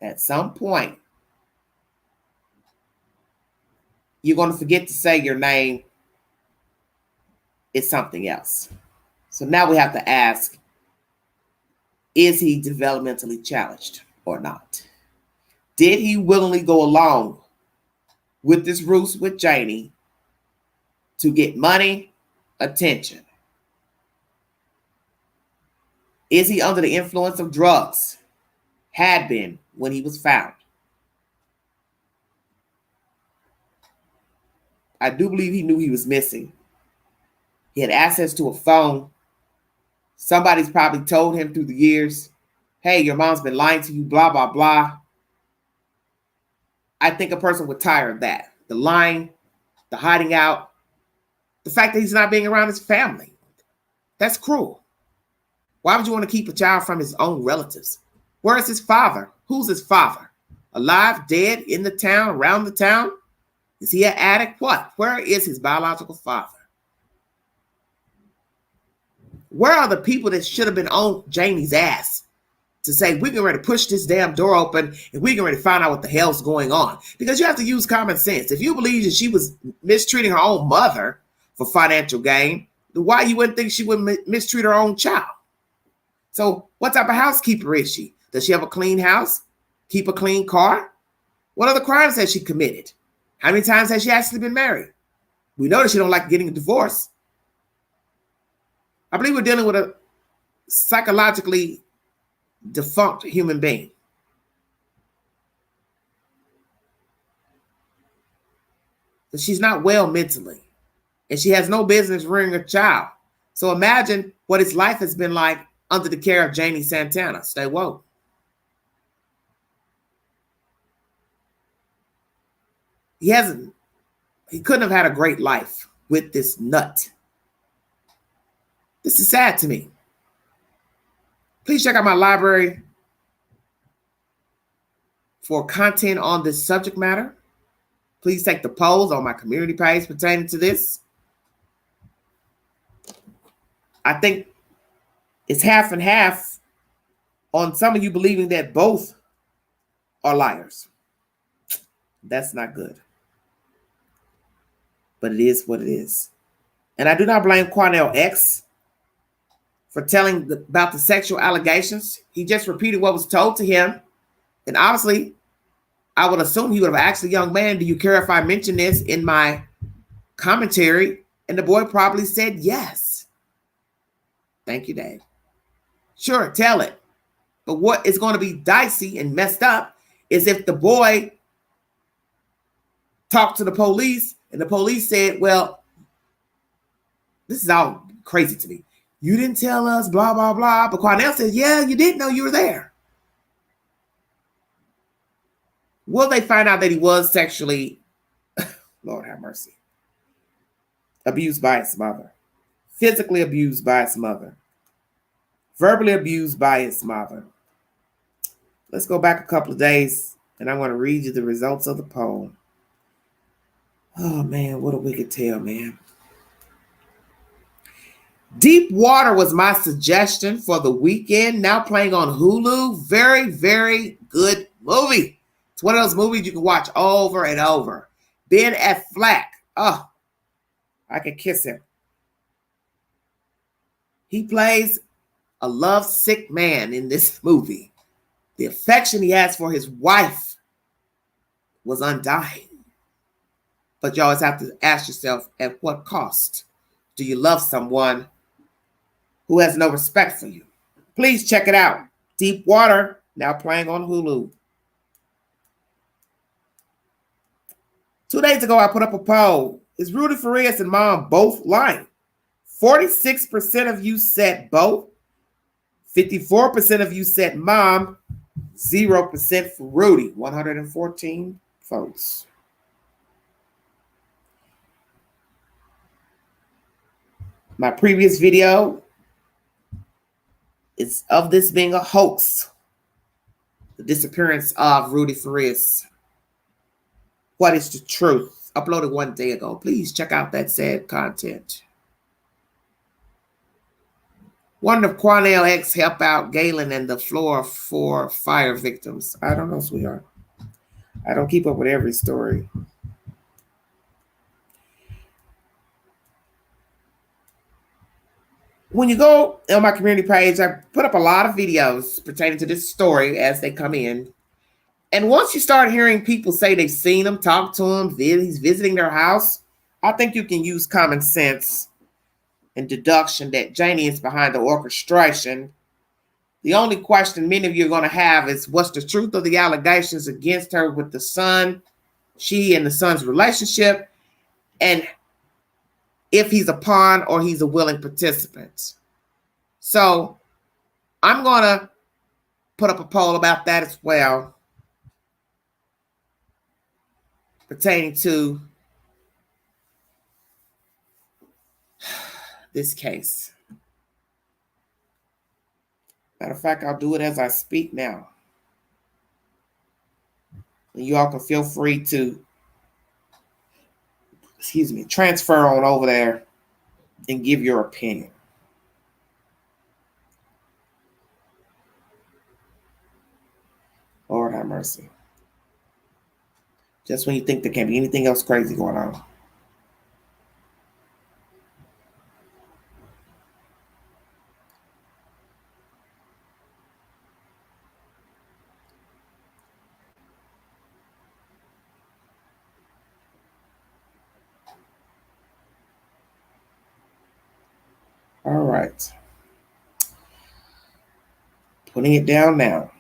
At some point, you're going to forget to say your name is something else. So now we have to ask, is he developmentally challenged or not? Did he willingly go along with this ruse with Janie to get money, attention? Is he under the influence of drugs? Had been when he was found. I do believe he knew he was missing. He had access to a phone. Somebody's probably told him through the years, hey, your mom's been lying to you, blah, blah, blah. I think a person would tire of that. The lying, the hiding out, the fact that he's not being around his family. That's cruel. Why would you want to keep a child from his own relatives? Where is his father? Who's his father? Alive, dead, in the town, around the town? Is he an addict? What? Where is his biological father? Where are the people that should have been on Janie's ass to say, we're getting ready to push this damn door open and we're getting ready to find out what the hell's going on? Because you have to use common sense. If you believe that she was mistreating her own mother for financial gain, then why you wouldn't think she would mistreat her own child? So what type of housekeeper is she? Does she have a clean house? Keep a clean car? What other crimes has she committed? How many times has she actually been married? We know that she don't like getting a divorce. I believe we're dealing with a psychologically defunct human being. But she's not well mentally. And she has no business rearing a child. So imagine what his life has been like under the care of Janie Santana. Stay woke. He couldn't have had a great life with this nut. This is sad to me. Please check out my library for content on this subject matter. Please take the polls on my community page pertaining to this. I think it's half and half on some of you believing that both are liars. That's not good. But it is what it is. And I do not blame Quanell X for telling about the sexual allegations. He just repeated what was told to him. And obviously, I would assume he would have asked the young man, do you care if I mention this in my commentary? And the boy probably said yes. Thank you, Dave. Sure, tell it. But what is going to be dicey and messed up is if the boy talked to the police and the police said, well, this is all crazy to me. You didn't tell us, blah, blah, blah. But Quanell says, yeah, you didn't know you were there. Will they find out that he was sexually, Lord have mercy, abused by his mother, physically abused by his mother, verbally abused by his mother? Let's go back a couple of days, and I'm going to read you the results of the poll. Oh, man, what a wicked tale, man. Deep Water was my suggestion for the weekend, now playing on Hulu. Very, very good movie. It's one of those movies you can watch over and over. Ben Affleck. Oh, I could kiss him. He plays a lovesick man in this movie. The affection he has for his wife was undying. But you always have to ask yourself, at what cost do you love someone who has no respect for you? Please check it out. Deep Water, now playing on Hulu. 2 days ago, I put up a poll. Is Rudy Farias and Mom both lying? 46% of you said both. 54% of you said Mom. 0% for Rudy. 114 votes. My previous video is of this being a hoax. The disappearance of Rudy Farias. What is the truth? Uploaded 1 day ago. Please check out that sad content. Wonder if Quanell X help out Galen and the floor for fire victims. I don't know, sweetheart. I don't keep up with every story. When you go on my community page, I put up a lot of videos pertaining to this story as they come in. And once you start hearing people say they've seen him, talk to him, he's visiting their house, I think you can use common sense and deduction that Janie is behind the orchestration. The only question many of you are going to have is what's the truth of the allegations against her with the son, she and the son's relationship, and if he's a pawn or he's a willing participant. So I'm going to put up a poll about that as well, pertaining to this case. Matter of fact, I'll do it as I speak now. And you all can feel free to, transfer on over there and give your opinion. Lord have mercy. Just when you think there can't be anything else crazy going on. All right. Putting it down now.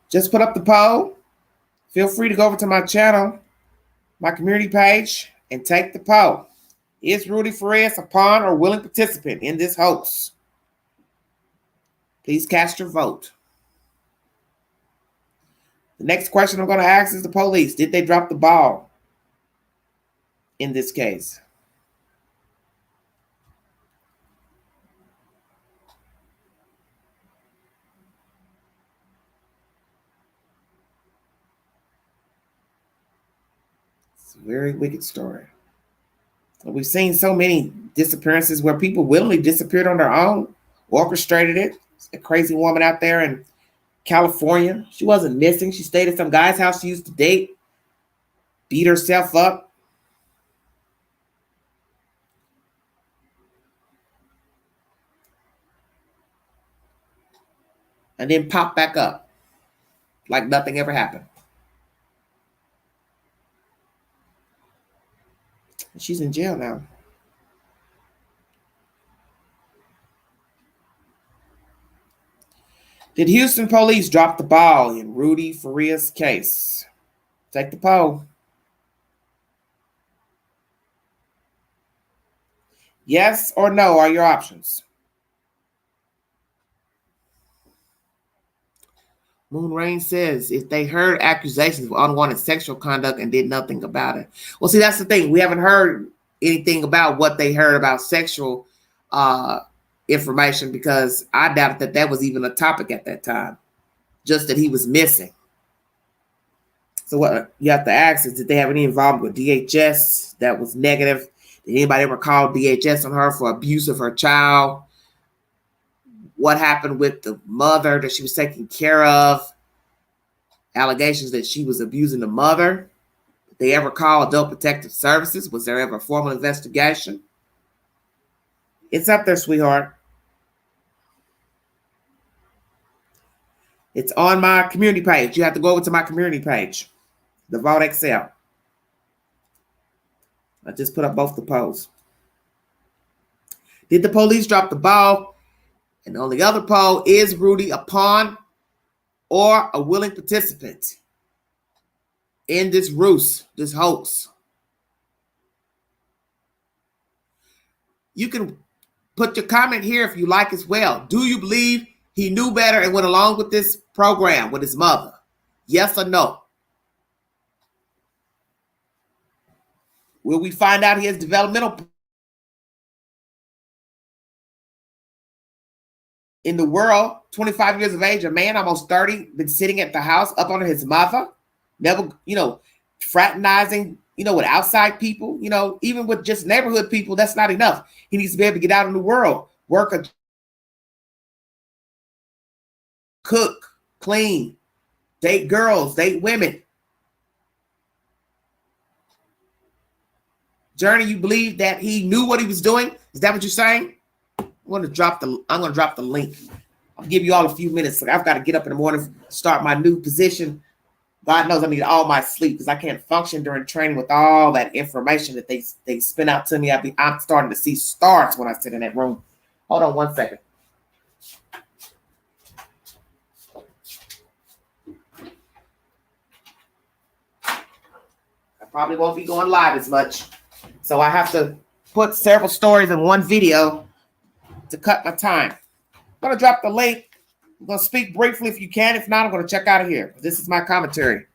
Just put up the poll. Feel free to go over to my channel, my community page, and take the poll. Is Rudy Farias a pawn or willing participant in this hoax? Please cast your vote. The next question I'm going to ask is the police. Did they drop the ball in this case? It's a very wicked story. We've seen so many disappearances where people willingly disappeared on their own, orchestrated it. A crazy woman out there in California. She wasn't missing. She stayed at some guy's house she used to date, beat herself up. And then popped back up like nothing ever happened. She's in jail now. Did Houston police drop the ball in Rudy Farias' case? Take the poll. Yes or no are your options. Moon Rain says if they heard accusations of unwanted sexual conduct and did nothing about it. Well, see, that's the thing. We haven't heard anything about what they heard about sexual information, because I doubt that was even a topic at that time, just that he was missing. So what you have to ask is, did they have any involvement with DHS that was negative? Did anybody ever call DHS on her for abuse of her child? what happened with the mother that she was taking care of, allegations that she was abusing the mother. Did they ever call Adult Protective Services? Was there ever a formal investigation? It's up there, sweetheart. It's on my community page. You have to go over to my community page, the Vault Excel. I just put up both the polls. Did the police drop the ball? And on the other poll, is Rudy a pawn or a willing participant in this ruse, this hoax? You can put your comment here if you like as well. Do you believe he knew better and went along with this program with his mother? Yes or no? Will we find out he has developmental in the world? 25 years of age, a man almost 30, been sitting at the house up under his mother, never, fraternizing, with outside people, even with just neighborhood people, that's not enough. He needs to be able to get out in the world, work, cook, clean, date girls, date women. Journey, you believe that he knew what he was doing? Is that what you're saying? I'm gonna drop the link. I'll give you all a few minutes. I've got to get up in the morning, start my new position. God knows I need all my sleep because I can't function during training with all that information that they spin out to me. I'm starting to see stars when I sit in that room. Hold on one second. I probably won't be going live as much. So I have to put several stories in one video to cut my time. I'm going to drop the link. I'm going to speak briefly if you can. If not, I'm going to check out of here. This is my commentary.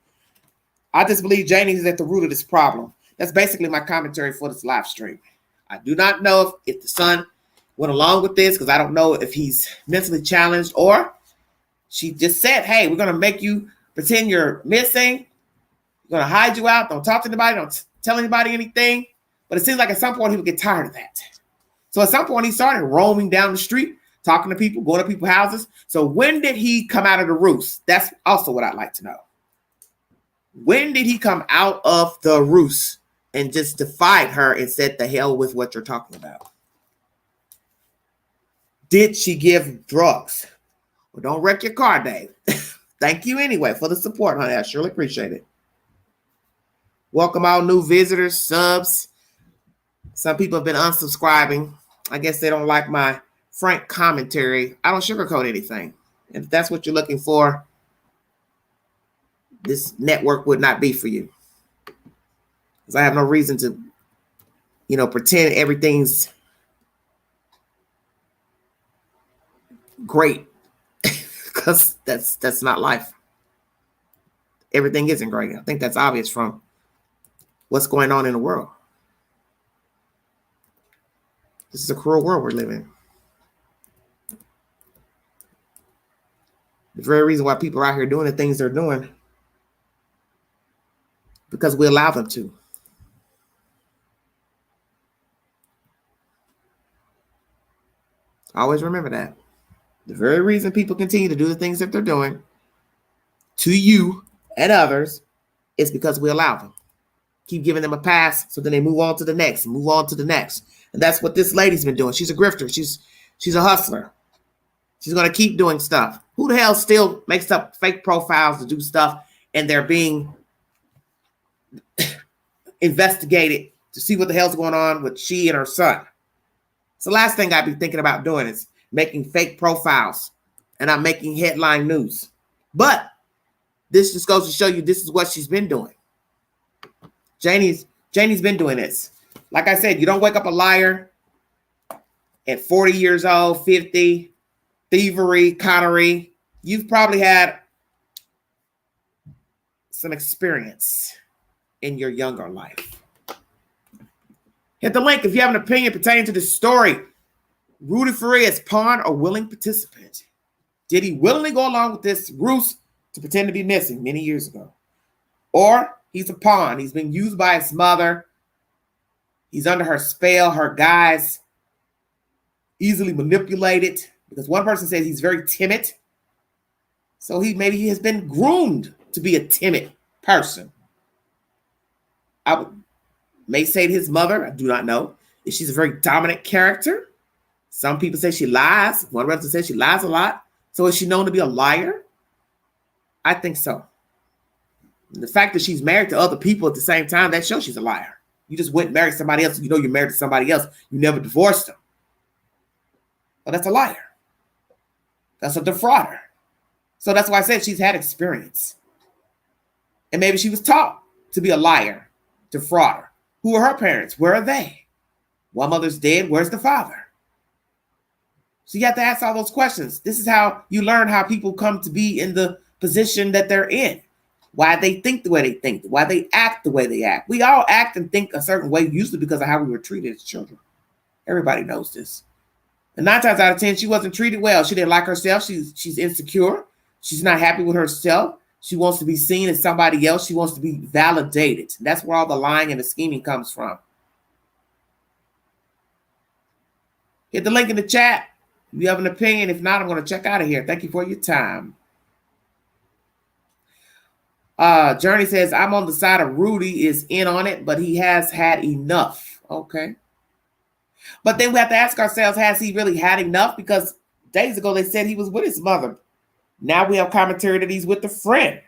I just believe Janie is at the root of this problem. That's basically my commentary for this live stream. I do not know if the son went along with this because I don't know if he's mentally challenged or she just said, hey, we're going to make you pretend you're missing. We're going to hide you out. Don't talk to anybody. Don't tell anybody anything. But it seems like at some point he would get tired of that. So at some point he started roaming down the street, talking to people, going to people's houses. So when did he come out of the roost? That's also what I'd like to know. When did he come out of the roost and just defied her and said, the hell with what you're talking about? Did she give drugs? Well, don't wreck your car, Dave. Thank you anyway for the support, honey. I surely appreciate it. Welcome all new visitors, subs. Some people have been unsubscribing. I guess they don't like my frank commentary. I don't sugarcoat anything. If that's what you're looking for, this network would not be for you. Because I have no reason to, pretend everything's great. Because that's not life. Everything isn't great. I think that's obvious from what's going on in the world. This is a cruel world we're living in. The very reason why people are out here doing the things they're doing, because we allow them to. Always remember that. The very reason people continue to do the things that they're doing to you and others is because we allow them. Keep giving them a pass so then they move on to the next, move on to the next. And that's what this lady's been doing. She's a grifter. She's a hustler. She's going to keep doing stuff. Who the hell still makes up fake profiles to do stuff and they're being investigated to see what the hell's going on with she and her son? It's the last thing I'd be thinking about doing is making fake profiles and I'm making headline news. But this just goes to show you this is what she's been doing. Janie's been doing this. Like I said, you don't wake up a liar at 40 years old, 50, thievery, connery. You've probably had some experience in your younger life. Hit the link if you have an opinion pertaining to this story. Rudy Farias, pawn or willing participant? Did he willingly go along with this ruse to pretend to be missing many years ago? Or he's a pawn. He's been used by his mother. He's under her spell, her guise, easily manipulated Because one person says he's very timid. So maybe he has been groomed to be a timid person. I may say to his mother, I do not know, if she's a very dominant character. Some people say she lies. One person says she lies a lot. So is she known to be a liar? I think so. And the fact that she's married to other people at the same time, that shows she's a liar. You just went and married somebody else. You know you're married to somebody else. You never divorced them. Well, that's a liar. That's a defrauder. So that's why I said she's had experience. And maybe she was taught to be a liar, defrauder. Who are her parents? Where are they? One mother's dead. Where's the father? So you have to ask all those questions. This is how you learn how people come to be in the position that they're in. Why they think the way they think. Why they act the way they act. We all act and think a certain way, usually because of how we were treated as children. Everybody knows this. And 9 times out of 10, she wasn't treated well. She didn't like herself. She's insecure. She's not happy with herself. She wants to be seen as somebody else. She wants to be validated. That's where all the lying and the scheming comes from. Hit the link in the chat if you have an opinion. If not, I'm going to check out of here. Thank you for your time. Journey says, I'm on the side of Rudy is in on it, but he has had enough. Okay. But then we have to ask ourselves, has he really had enough? Because days ago they said he was with his mother. Now we have commentary that he's with a friend.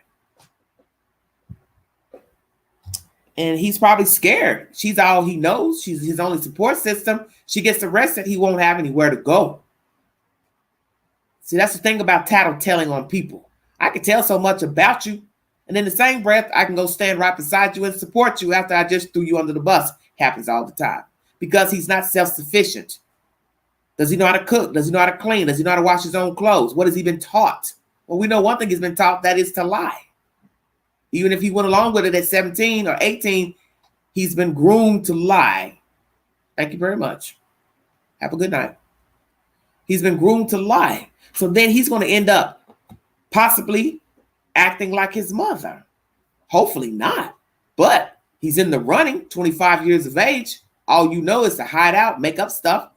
And he's probably scared. She's all he knows. She's his only support system. She gets arrested, he won't have anywhere to go. See, that's the thing about tattletelling on people. I can tell so much about you, and in the same breath, I can go stand right beside you and support you after I just threw you under the bus. Happens all the time. Because he's not self-sufficient. Does he know how to cook? Does he know how to clean? Does he know how to wash his own clothes? What has he been taught? Well, we know one thing he's been taught, that is to lie. Even if he went along with it at 17 or 18, he's been groomed to lie. Thank you very much. Have a good night. He's been groomed to lie. So then he's going to end up possibly acting like his mother. Hopefully not. But he's in the running, 25 years of age. All you know is to hide out, make up stuff,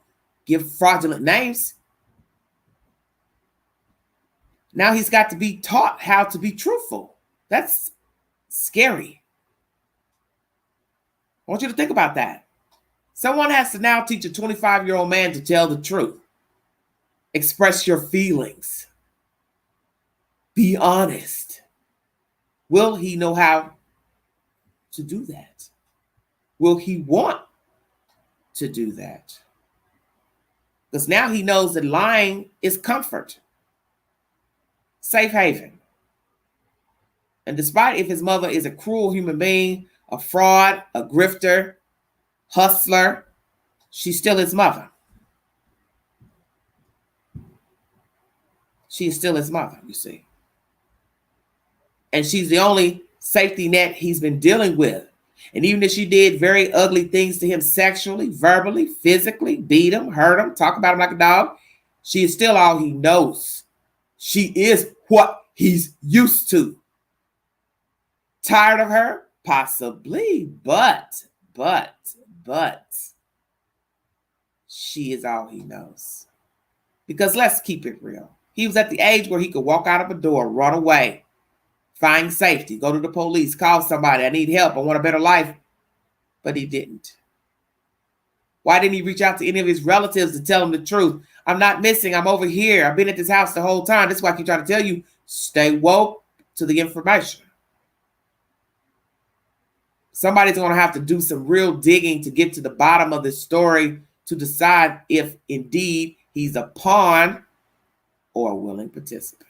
give fraudulent names. Now he's got to be taught how to be truthful. That's scary. I want you to think about that. Someone has to now teach a 25-year-old man to tell the truth. Express your feelings. Be honest. Will he know how to do that? Will he want to do that? Because now he knows that lying is comfort. Safe haven. And despite if his mother is a cruel human being, a fraud, a grifter, hustler, she's still his mother. She is still his mother, you see. And she's the only safety net he's been dealing with. And even if she did very ugly things to him sexually, verbally, physically, beat him, hurt him, talk about him like a dog, she is still all he knows. She is what he's used to. Tired of her? Possibly, but she is all he knows. Because let's keep it real. He was at the age where he could walk out of a door, run away, find safety, go to the police, call somebody, I need help, I want a better life. But he didn't. Why didn't he reach out to any of his relatives to tell him the truth? I'm not missing, I'm over here. I've been at this house the whole time. This is why I keep trying to tell you, stay woke to the information. Somebody's going to have to do some real digging to get to the bottom of this story to decide if indeed he's a pawn or a willing participant.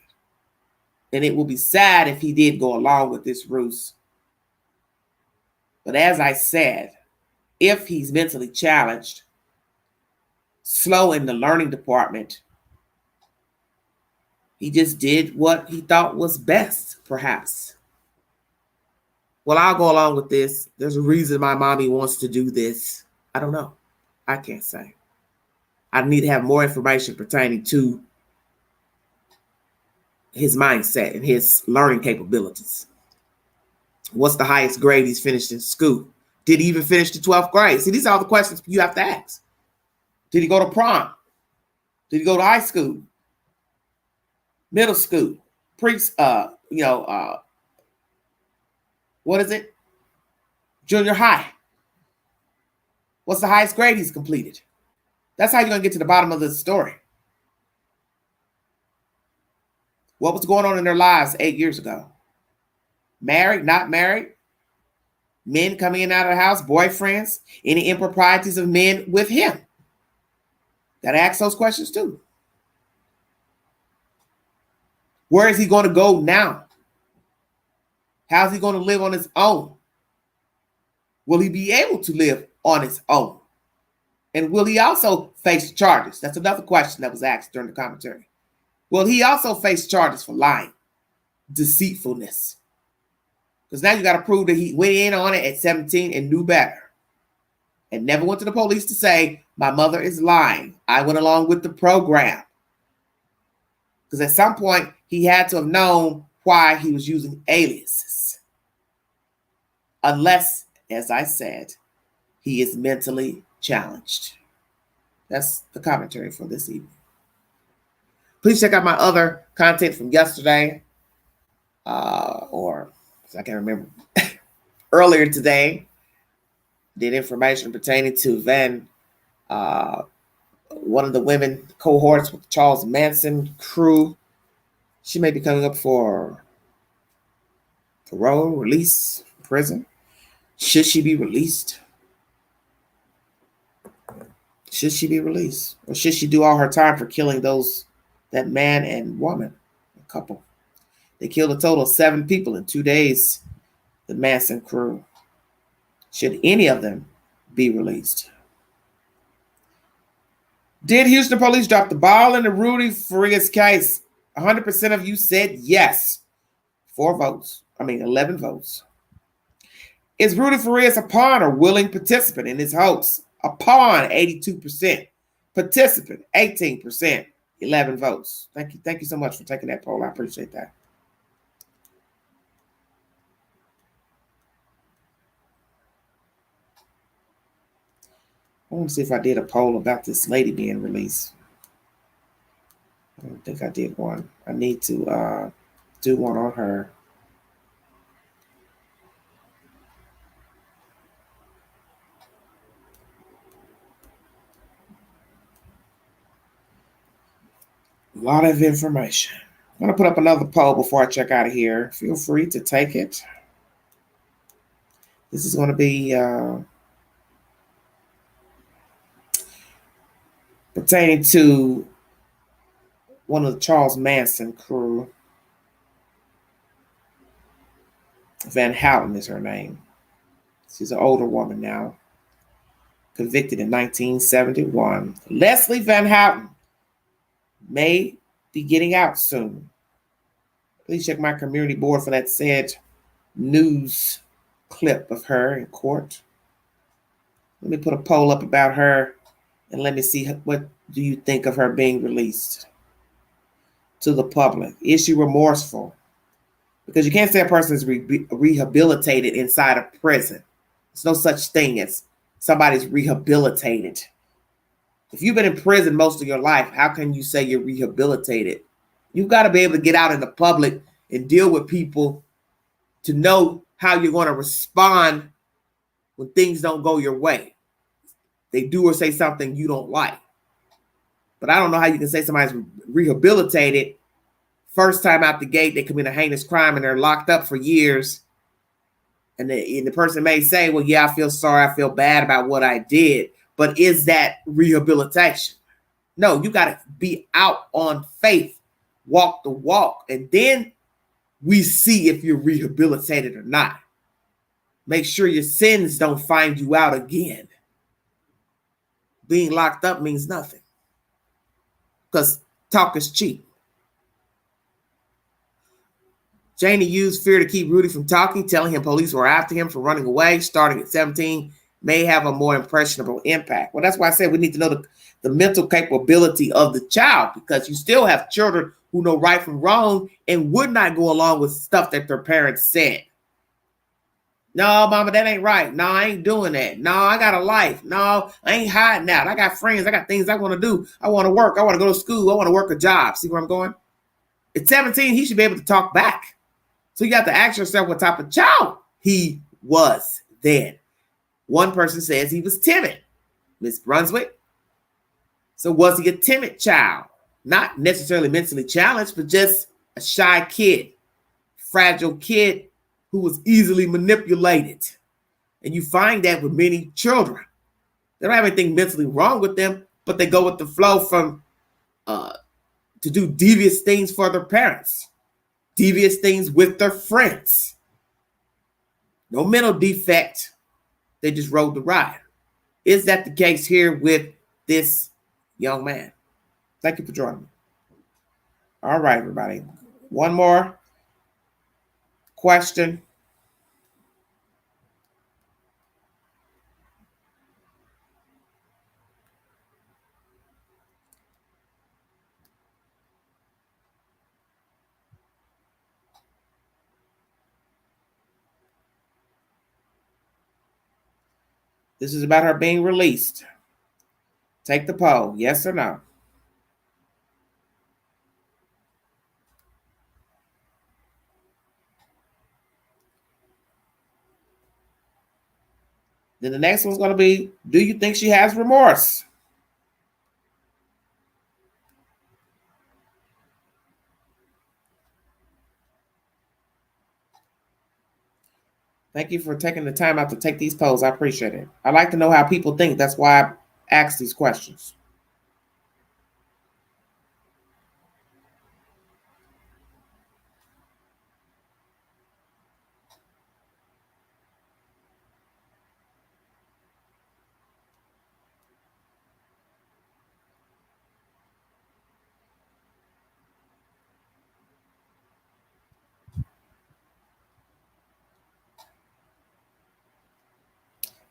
And it will be sad if he did go along with this ruse. But as I said, if he's mentally challenged, slow in the learning department, he just did what he thought was best, perhaps. Well, I'll go along with this. There's a reason my mommy wants to do this. I don't know. I can't say. I need to have more information pertaining to his mindset and his learning capabilities. What's the highest grade he's finished in school? Did he even finish the 12th grade? See, these are all the questions you have to ask. Did he go to prom? Did he go to high school? middle school, what is it? Junior high. What's the highest grade he's completed? That's how you're going to get to the bottom of the story. What was going on in their lives 8 years ago? Married, not married? Men coming in and out of the house, boyfriends, any improprieties of men with him? Got to ask those questions too. Where is he going to go now? How's he going to live on his own? Will he be able to live on his own? And will he also face charges? That's another question that was asked during the commentary. Will he also face charges for lying, deceitfulness? Because now you got to prove that he went in on it at 17 and knew better. And never went to the police to say, my mother is lying. I went along with the program. Because at some point, he had to have known why he was using aliases. Unless, as I said, he is mentally challenged. That's the commentary for this evening. Please check out my other content from yesterday, or I can't remember, earlier today. Did information pertaining to one of the women cohorts with Charles Manson crew. She may be coming up for parole, release, prison. Should she be released? Should she be released? Or should she do all her time for killing that man and woman, a couple? They killed a total of 7 people in 2 days, the Manson crew. Should any of them be released? Did Houston police drop the ball in the Rudy Farias case? 100% of you said yes. 11 votes. Is Rudy Farias a pawn or willing participant in his hoax? A pawn, 82%. Participant, 18%. 11 votes. Thank you. Thank you so much for taking that poll. I appreciate that. I want to see if I did a poll about this lady being released. I don't think I did one. I need to do one on her. A lot of information. I'm going to put up another poll before I check out of here. Feel free to take it. This is going to be pertaining to one of the Charles Manson crew. Van Houten is her name. She's an older woman now. Convicted in 1971. Leslie Van Houten may be getting out soon. Please check my community board for that said news clip of her in court. Let me put a poll up about her and let me see what do you think of her being released to the public. Is she remorseful? Because you can't say a person is rehabilitated inside a prison. There's no such thing as somebody's rehabilitated. If you've been in prison most of your life, how can you say you're rehabilitated? You've got to be able to get out in the public and deal with people to know how you're going to respond when things don't go your way. They do or say something you don't like. But I don't know how you can say somebody's rehabilitated. First time out the gate, they commit a heinous crime and they're locked up for years. And the person may say, well, yeah, I feel sorry. I feel bad about what I did. But is that rehabilitation? No, you got to be out on faith, walk the walk. And then we see if you're rehabilitated or not. Make sure your sins don't find you out again. Being locked up means nothing. Because talk is cheap. Janie used fear to keep Rudy from talking, telling him police were after him for running away, starting at 17. May have a more impressionable impact. Well, that's why I said we need to know the mental capability of the child, because you still have children who know right from wrong and would not go along with stuff that their parents said. No, mama, that ain't right. No, I ain't doing that. No, I got a life. No, I ain't hiding out. I got friends. I got things I want to do. I want to work. I want to go to school. I want to work a job. See where I'm going? at 17, he should be able to talk back. So you got to ask yourself what type of child he was then. One person says he was timid, Miss Brunswick. So was he a timid child? Not necessarily mentally challenged, but just a shy kid, fragile kid who was easily manipulated. And you find that with many children. They don't have anything mentally wrong with them, but they go with the flow from to do devious things for their parents, devious things with their friends. No mental defect. They just rode the ride. Is that the case here with this young man? Thank you for joining me. All right, everybody. One more question. This is about her being released. Take the poll, yes or no. Then the next one's going to be, do you think she has remorse? Thank you for taking the time out to take these polls. I appreciate it. I like to know how people think. That's why I ask these questions.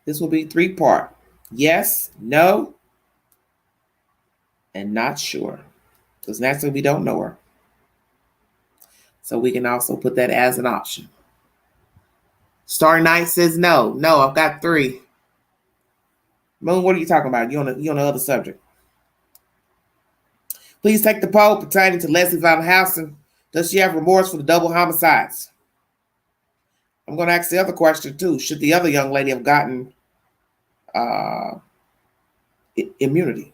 This will be 3-part. Yes, no, and not sure. Because naturally we don't know her. So we can also put that as an option. Star Knight says no. No, I've got 3. Moon, what are you talking about? You on the other subject. Please take the poll pertaining to Leslie Van Housen. Does she have remorse for the double homicides? I'm going to ask the other question too. Should the other young lady have gotten immunity?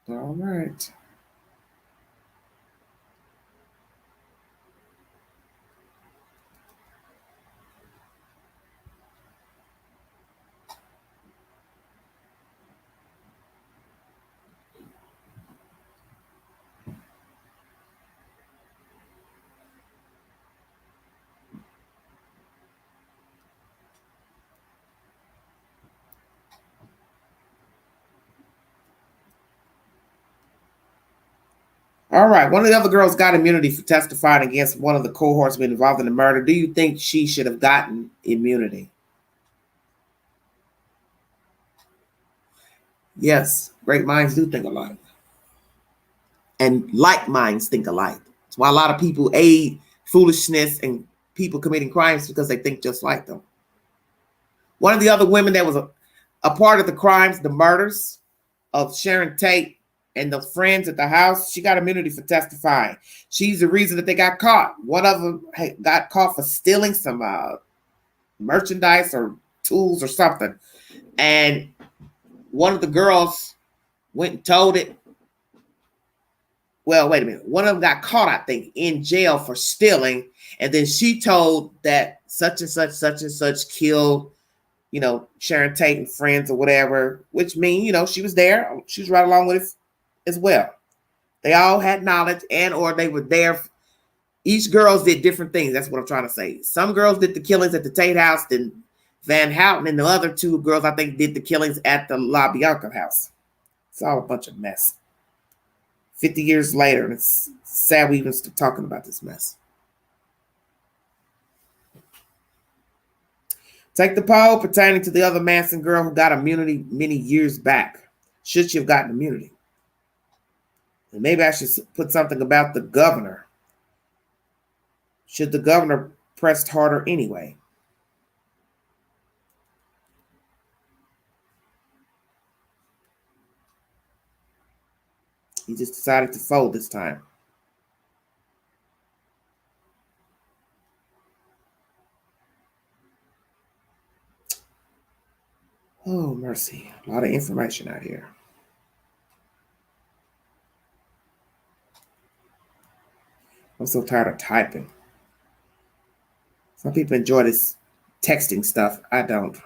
All right. All right. One of the other girls got immunity for testifying against one of the cohorts being involved in the murder. Do you think she should have gotten immunity? Yes. Great minds do think alike. And like minds think alike. That's why a lot of people aid foolishness and people committing crimes because they think just like them. One of the other women that was a part of the crimes, the murders of Sharon Tate and the friends at the house, she got immunity for testifying. She's the reason that they got caught. One of them got caught for stealing some merchandise or tools or something. And one of the girls went and told it. Well, wait a minute. One of them got caught, I think, in jail for stealing. And then she told that such and such killed, Sharon Tate and friends or whatever, which means, she was there. She was right along with it as well. They all had knowledge or they were there. Each girls did different things. That's what I'm trying to say. Some girls did the killings at the Tate house, then Van Houten, and the other 2 girls, I think, did the killings at the La Bianca house. It's all a bunch of mess. 50 years later, and it's sad we even still talking about this mess. Take the poll pertaining to the other Manson girl who got immunity many years back. Should she have gotten immunity? And maybe I should put something about the governor. Should the governor press harder anyway? He just decided to fold this time. Oh, mercy. A lot of information out here. I'm so tired of typing. Some people enjoy this texting stuff. I don't.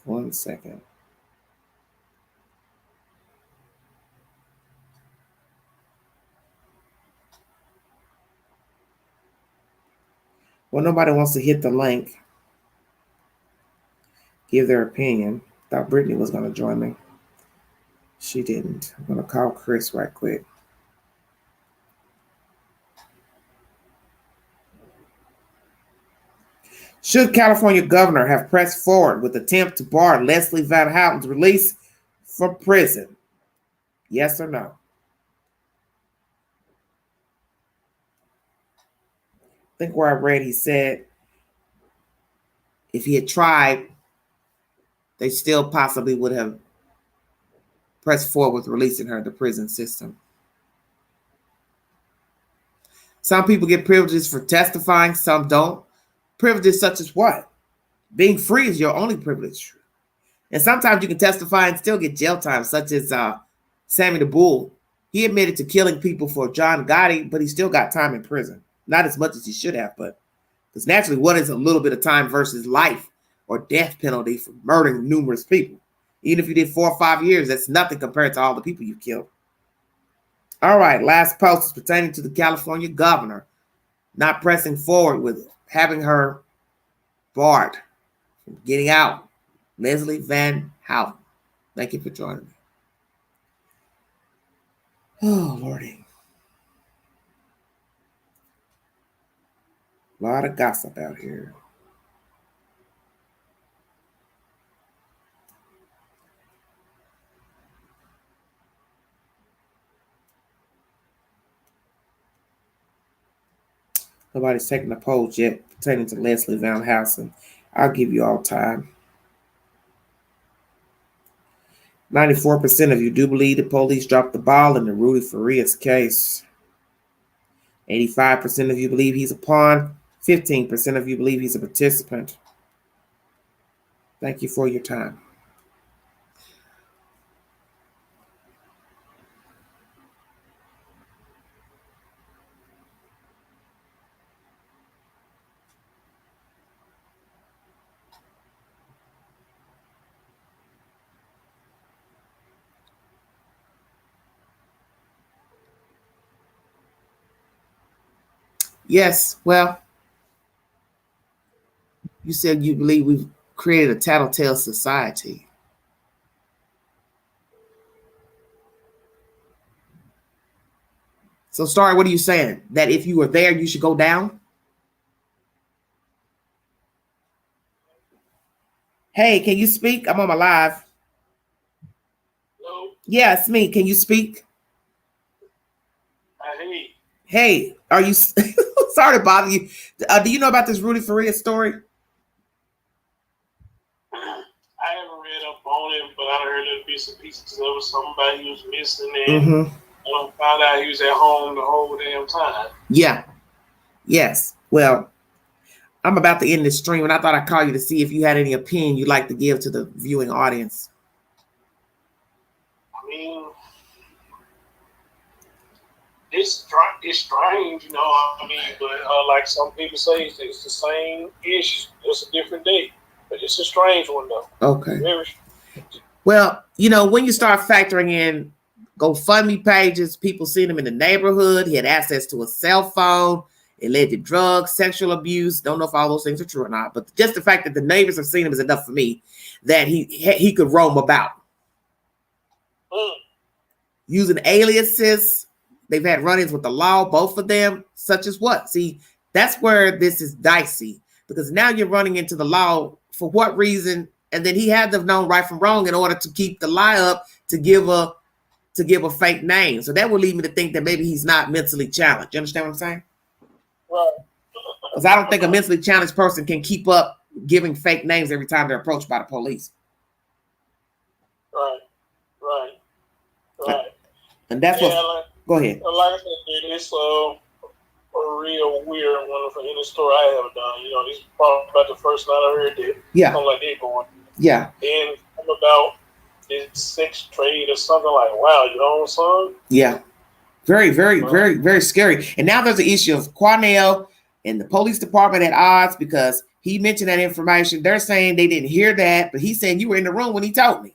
One second. Well, nobody wants to hit the link, give their opinion. Thought Brittany was going to join me. She didn't. I'm going to call Chris right quick. Should California governor have pressed forward with attempt to bar Leslie Van Houten's release from prison? Yes or no? I think where I read he said if he had tried, they still possibly would have pressed forward with releasing her in the prison system. Some people get privileges for testifying, some don't. Privileges such as what? Being free is your only privilege. And sometimes you can testify and still get jail time, such as Sammy the Bull. He admitted to killing people for John Gotti, but he still got time in prison. Not as much as he should have, but because naturally, what is a little bit of time versus life or death penalty for murdering numerous people? Even if you did 4 or 5 years, that's nothing compared to all the people you killed. All right, last post is pertaining to the California governor not pressing forward with having her barred from getting out. Leslie Van Houten. Thank you for joining me. Oh, Lordy. A lot of gossip out here. Nobody's taking the polls yet pertaining to Leslie Van Houten. I'll give you all time. 94% of you do believe the police dropped the ball in the Rudy Farias case. 85% of you believe he's a pawn. 15% of you believe he's a participant. Thank you for your time. Yes, well, you said you believe we've created a tattletale society. So, Starry, what are you saying? That if you were there, you should go down? Hey, can you speak? I'm on my live. Hello? Yeah, it's me. Can you speak? Hey. Hey, are you... Sorry to bother you. Do you know about this Rudy Farias story? I haven't read up on it, but I heard little bits and pieces of it. Somebody was missing, and I found out he was at home the whole damn time. Yeah. Yes. Well, I'm about to end this stream, and I thought I'd call you to see if you had any opinion you'd like to give to the viewing audience. I mean, it's strange, you know. I mean, but like some people say, it's the same issue. It's a different day, but it's a strange one though. Okay. Very. Well, you know, when you start factoring in GoFundMe pages. People seen him in the neighborhood. He had access to a cell phone. It led to drugs, sexual abuse. Don't know if all those things are true or not, but just the fact that the neighbors have seen him is enough for me that he could roam about. Using aliases. They've had run-ins with the law, both of them, such as what? See, that's where this is dicey, because now you're running into the law for what reason? And then he had to have known right from wrong in order to keep the lie up to give a fake name. So that would lead me to think that maybe he's not mentally challenged. You understand what I'm saying? Right. Because I don't think a mentally challenged person can keep up giving fake names every time they're approached by the police. Right. And that's what. Go ahead. Like I said, it's a real weird one for any story I ever done. You know, this is probably about the first night I heard that. Yeah. Something like that going. Yeah. And about this sex trade or something like, wow, you know, son? Yeah. Very, very, very, very scary. And now there's an issue of Quanell and the police department at odds because he mentioned that information. They're saying they didn't hear that, but he's saying you were in the room when he told me.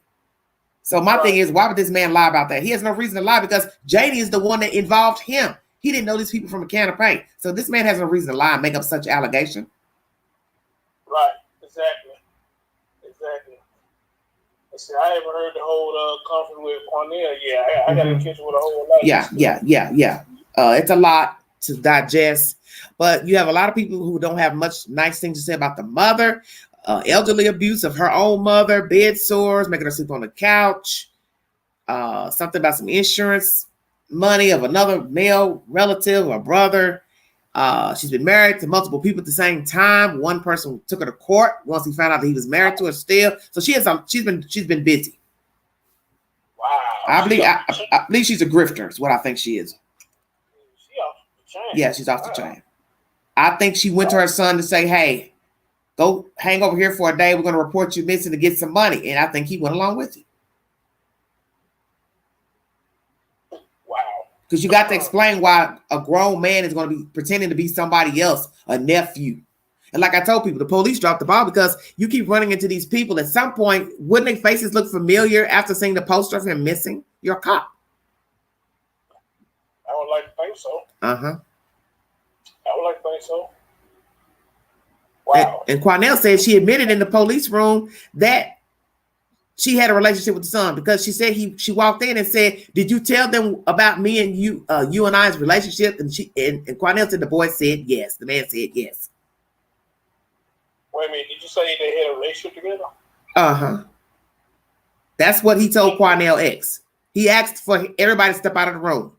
So my thing is, why would this man lie about that? He has no reason to lie because Janie is the one that involved him. He didn't know these people from a can of paint. So this man has no reason to lie and make up such allegation. Right. Exactly. See, I haven't heard the whole conference with Quanell. Yeah, I got to catch with a whole lot. Yeah. It's a lot to digest, but you have a lot of people who don't have much nice things to say about the mother. Elderly abuse of her own mother, bed sores, making her sleep on the couch, something about some insurance money of another male relative or brother. She's been married to multiple people at the same time. One person took her to court once he found out that he was married to her still. So she's been busy. Wow. I believe she's a grifter is what I think she is. She off the chain. Yeah, she's off the chain. I think she went to her son to say, hey, go hang over here for a day. We're going to report you missing to get some money. And I think he went along with it. Wow. Because you got to explain why a grown man is going to be pretending to be somebody else, a nephew. And like I told people, the police dropped the ball because you keep running into these people. At some point, wouldn't their faces look familiar after seeing the poster of him missing? You're a cop. I would like to think so. Uh-huh. I would like to think so. Wow. And Quanell said she admitted in the police room that she had a relationship with the son because she said she walked in and said, "Did you tell them about me and you and I's relationship?" And Quanell said the boy said yes. The man said yes. Wait a minute, did you say they had a relationship together? Uh-huh. That's what he told Quanell X. He asked for everybody to step out of the room.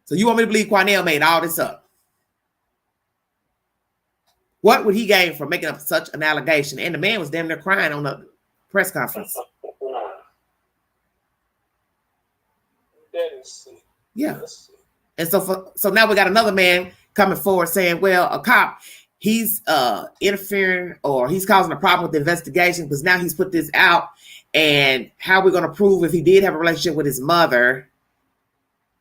So you want me to believe Quanell made all this up? What would he gain from making up such an allegation? And the man was damn near crying on the press conference. That is sick. Yeah. And so now we got another man coming forward saying, well, a cop, he's interfering or he's causing a problem with the investigation because now he's put this out. And how are we going to prove if he did have a relationship with his mother?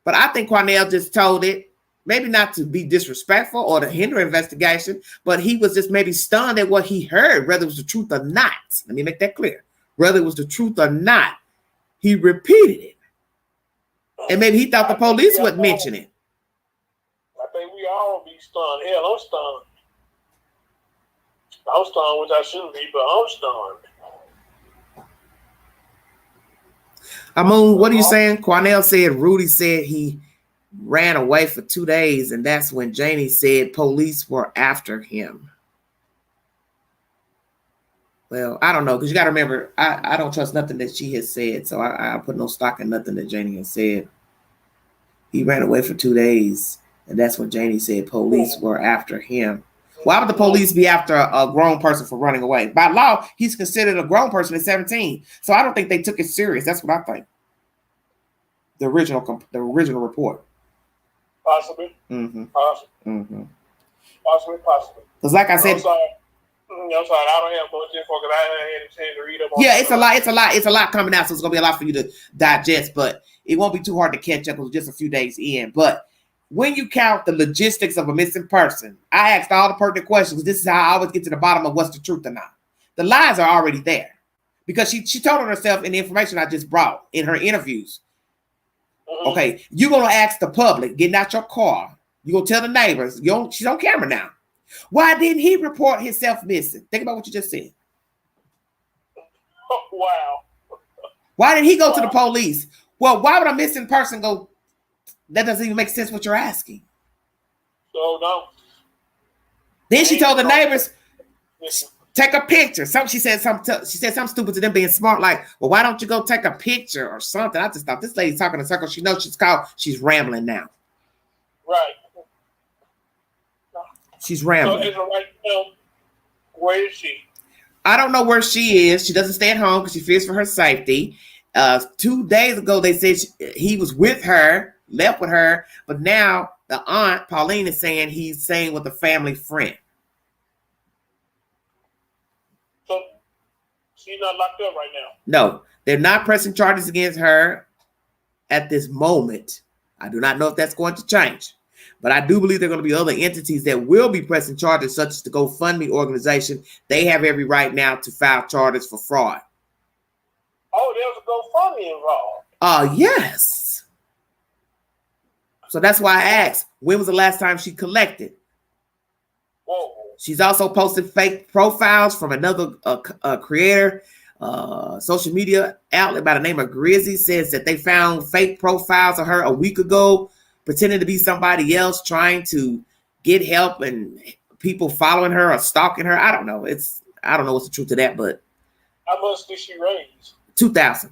But I think Quanell just told it. Maybe not to be disrespectful or to hinder investigation, but he was just maybe stunned at what he heard, whether it was the truth or not. Let me make that clear. Whether it was the truth or not, he repeated it. And maybe he thought the police would mention it. I think we all be stunned. Hell, I'm stunned. I'm stunned, which I shouldn't be, but I'm stunned. Amun, what are you saying? Quanell said Rudy said he ran away for 2 days, and that's when Janie said police were after him. Well, I don't know, because you got to remember, I don't trust nothing that she has said, so I put no stock in nothing that Janie has said. He ran away for 2 days, and that's when Janie said police were after him. Why would the police be after a grown person for running away? By law, he's considered a grown person at 17, so I don't think they took it serious. That's what I think. The original report. Possibly. Mm-hmm. Possibly. Mm-hmm. Possibly. Because like I said, I'm sorry. I don't have much info because I haven't had a chance to read up on yeah, it's a lot coming out, so it's gonna be a lot for you to digest, but it won't be too hard to catch up because just a few days in. But when you count the logistics of a missing person, I asked all the pertinent questions. This is how I always get to the bottom of what's the truth or not. The lies are already there because she told on herself in the information I just brought in her interviews. Okay, you're gonna ask the public, getting out your car. You're gonna tell the neighbors, she's on camera now. Why didn't he report himself missing? Think about what you just said. Wow. Why didn't he go to the police? Well, why would a missing person go? That doesn't even make sense what you're asking. So no. Then she told the neighbors, take a picture. She said something stupid to them being smart, like, well, why don't you go take a picture or something? I just thought this lady's talking in circles. She knows she's rambling now. Right. She's rambling. So as of right now, where is she? I don't know where she is. She doesn't stay at home because she fears for her safety. 2 days ago, they said he was with her, left with her, but now the aunt, Pauline, is saying he's staying with a family friend. So she's not locked up right now? No, they're not pressing charges against her at this moment. I do not know if that's going to change, but I do believe there are going to be other entities that will be pressing charges, such as the GoFundMe organization. They have every right now to file charges for fraud. Oh, there's a GoFundMe involved. Yes. So that's why I asked, when was the last time she collected? Whoa. She's also posted fake profiles from another creator, social media outlet by the name of Grizzy, says that they found fake profiles of her a week ago, pretending to be somebody else, trying to get help, and people following her or stalking her. I don't know. I don't know what's the truth of that, but how much did she raise? $2,000.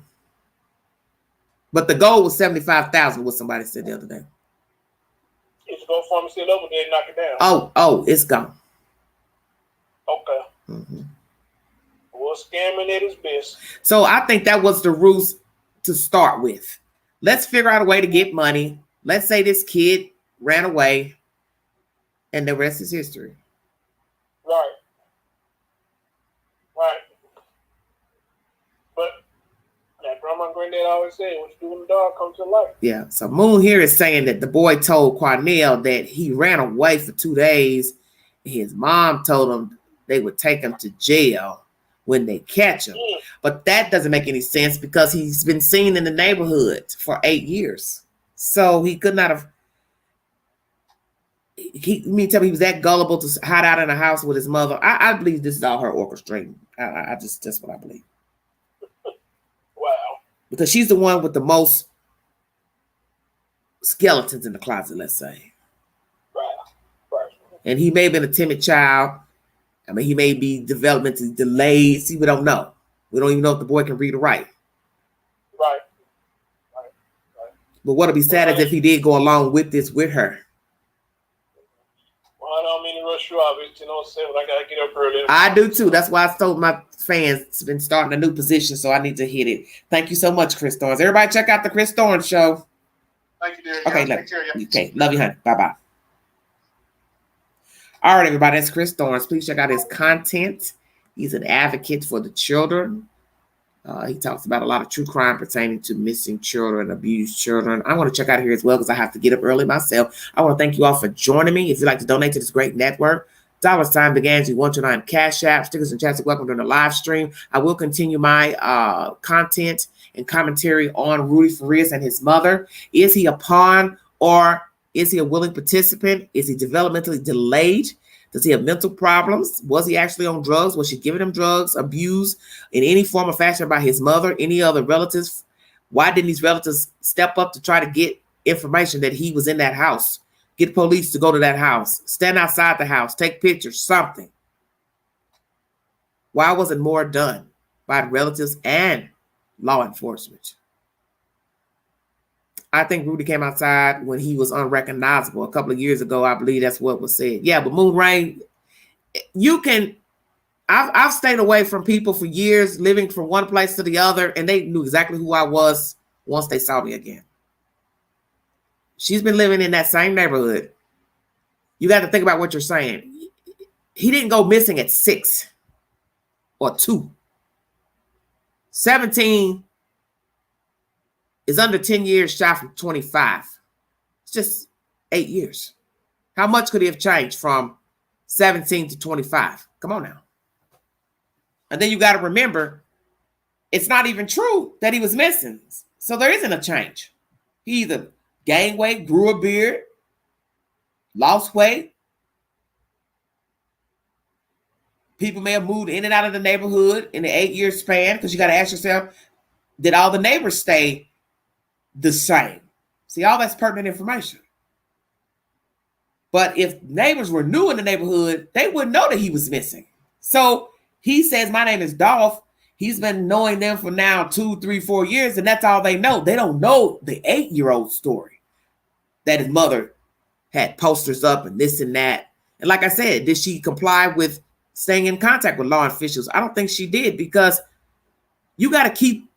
But the goal was $75,000. What somebody said the other day. It's GoFundMe still over there, knock it down. Oh, it's gone. Okay. Mm-hmm. Well, scamming at its best. So I think that was the ruse to start with. Let's figure out a way to get money. Let's say this kid ran away, and the rest is history. Right. Right. But like grandma and granddad always say, what you do when the dog comes to life. Yeah. So Moon here is saying that the boy told Cornell that he ran away for 2 days. His mom told him they would take him to jail when they catch him. But that doesn't make any sense because he's been seen in the neighborhood for 8 years. So he could not have. You mean tell me he was that gullible to hide out in a house with his mother? I believe this is all her orchestrating. That's what I believe. Wow. Because she's the one with the most skeletons in the closet, let's say. Right. And he may have been a timid child. I mean, he may be developmentally delayed. See, we don't know. We don't even know if the boy can read or write. Right. But what'll be sad is if he did go along with this with her. Well, I don't mean to rush you off. It's 10:07. I gotta get up early. I do too. That's why I told my fans it's been starting a new position, so I need to hit it. Thank you so much, Chris Thorns. Everybody check out the Chris Thorns show. Thank you, dear. Okay, love you, honey. Bye-bye. All right, everybody, that's Chris Thorns. Please check out his content. He's an advocate for the children. He talks about a lot of true crime pertaining to missing children, abused children. I want to check out here as well because I have to get up early myself. I want to thank you all for joining me. If you'd like to donate to this great network, $sign begins. You want to know Cash App, stickers and chats. Welcome during the live stream. I will continue my content and commentary on Rudy Farias and his mother. Is he a pawn or is he a willing participant? Is he developmentally delayed? Does he have mental problems? Was he actually on drugs? Was she giving him drugs, abuse in any form or fashion by his mother, any other relatives? Why didn't these relatives step up to try to get information that he was in that house? Get police to go to that house, stand outside the house, take pictures, something. Why wasn't more done by relatives and law enforcement? I think Rudy came outside when he was unrecognizable a couple of years ago. I believe that's what was said. Yeah, but Moon Rain, I've stayed away from people for years, living from one place to the other, and they knew exactly who I was once they saw me again. She's been living in that same neighborhood. You got to think about what you're saying. He didn't go missing at 6 or 2. 17 is under 10 years shy from 25. It's just 8 years. How much could he have changed from 17 to 25? Come on now. And then you got to remember, it's not even true that he was missing. So there isn't a change. He either gained weight, grew a beard, lost weight. People may have moved in and out of the neighborhood in the 8-year span, because you got to ask yourself, did all the neighbors stay the same? See, all that's pertinent information. But if neighbors were new in the neighborhood, they wouldn't know that he was missing. So he says, my name is Dolph. He's been knowing them for now 2, 3, 4 years, and that's all they know. They don't know the 8-year-old story, that his mother had posters up and this and that. And like I said, did she comply with staying in contact with law officials? I don't think she did, because you got to keep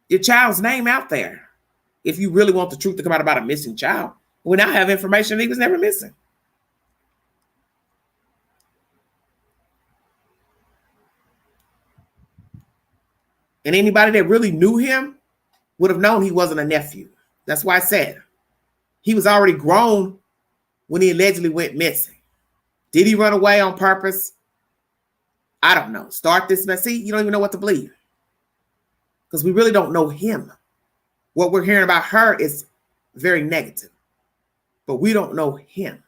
your child's name out there if you really want the truth to come out about a missing child. We now have information that he was never missing. And anybody that really knew him would have known he wasn't a nephew. That's why I said he was already grown when he allegedly went missing. Did he run away on purpose? I don't know. Start this mess. See, you don't even know what to believe, because we really don't know him. What we're hearing about her is very negative, but we don't know him.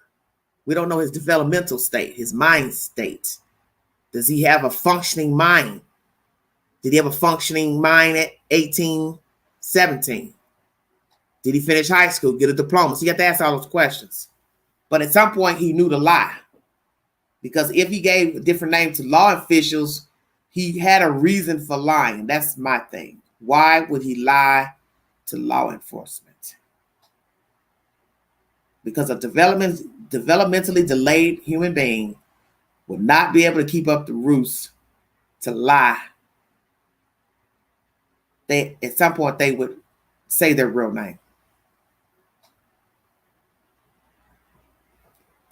We don't know his developmental state, his mind state. Does he have a functioning mind? Did he have a functioning mind at 18, 17? Did he finish high school, get a diploma? So you have to ask all those questions. But at some point, he knew to lie. Because if he gave a different name to law officials, he had a reason for lying. That's my thing. Why would he lie to law enforcement? Because a developmentally delayed human being would not be able to keep up the ruse to lie. At some point, they would say their real name.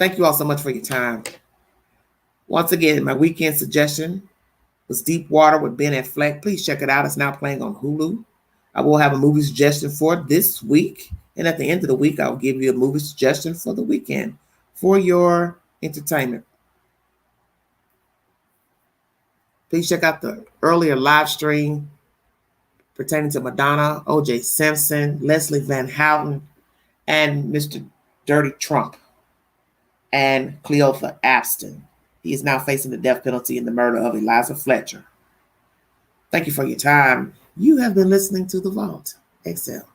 Thank you all so much for your time. Once again, my weekend suggestion was Deep Water with Ben Affleck. Please check it out. It's now playing on Hulu. I will have a movie suggestion for this week. And at the end of the week, I'll give you a movie suggestion for the weekend for your entertainment. Please check out the earlier live stream pertaining to Madonna, O.J. Simpson, Leslie Van Houten, and Mr. Dirty Trump, and Cleopa Abston. He is now facing the death penalty in the murder of Eliza Fletcher. Thank you for your time. You have been listening to The Vault. Excel.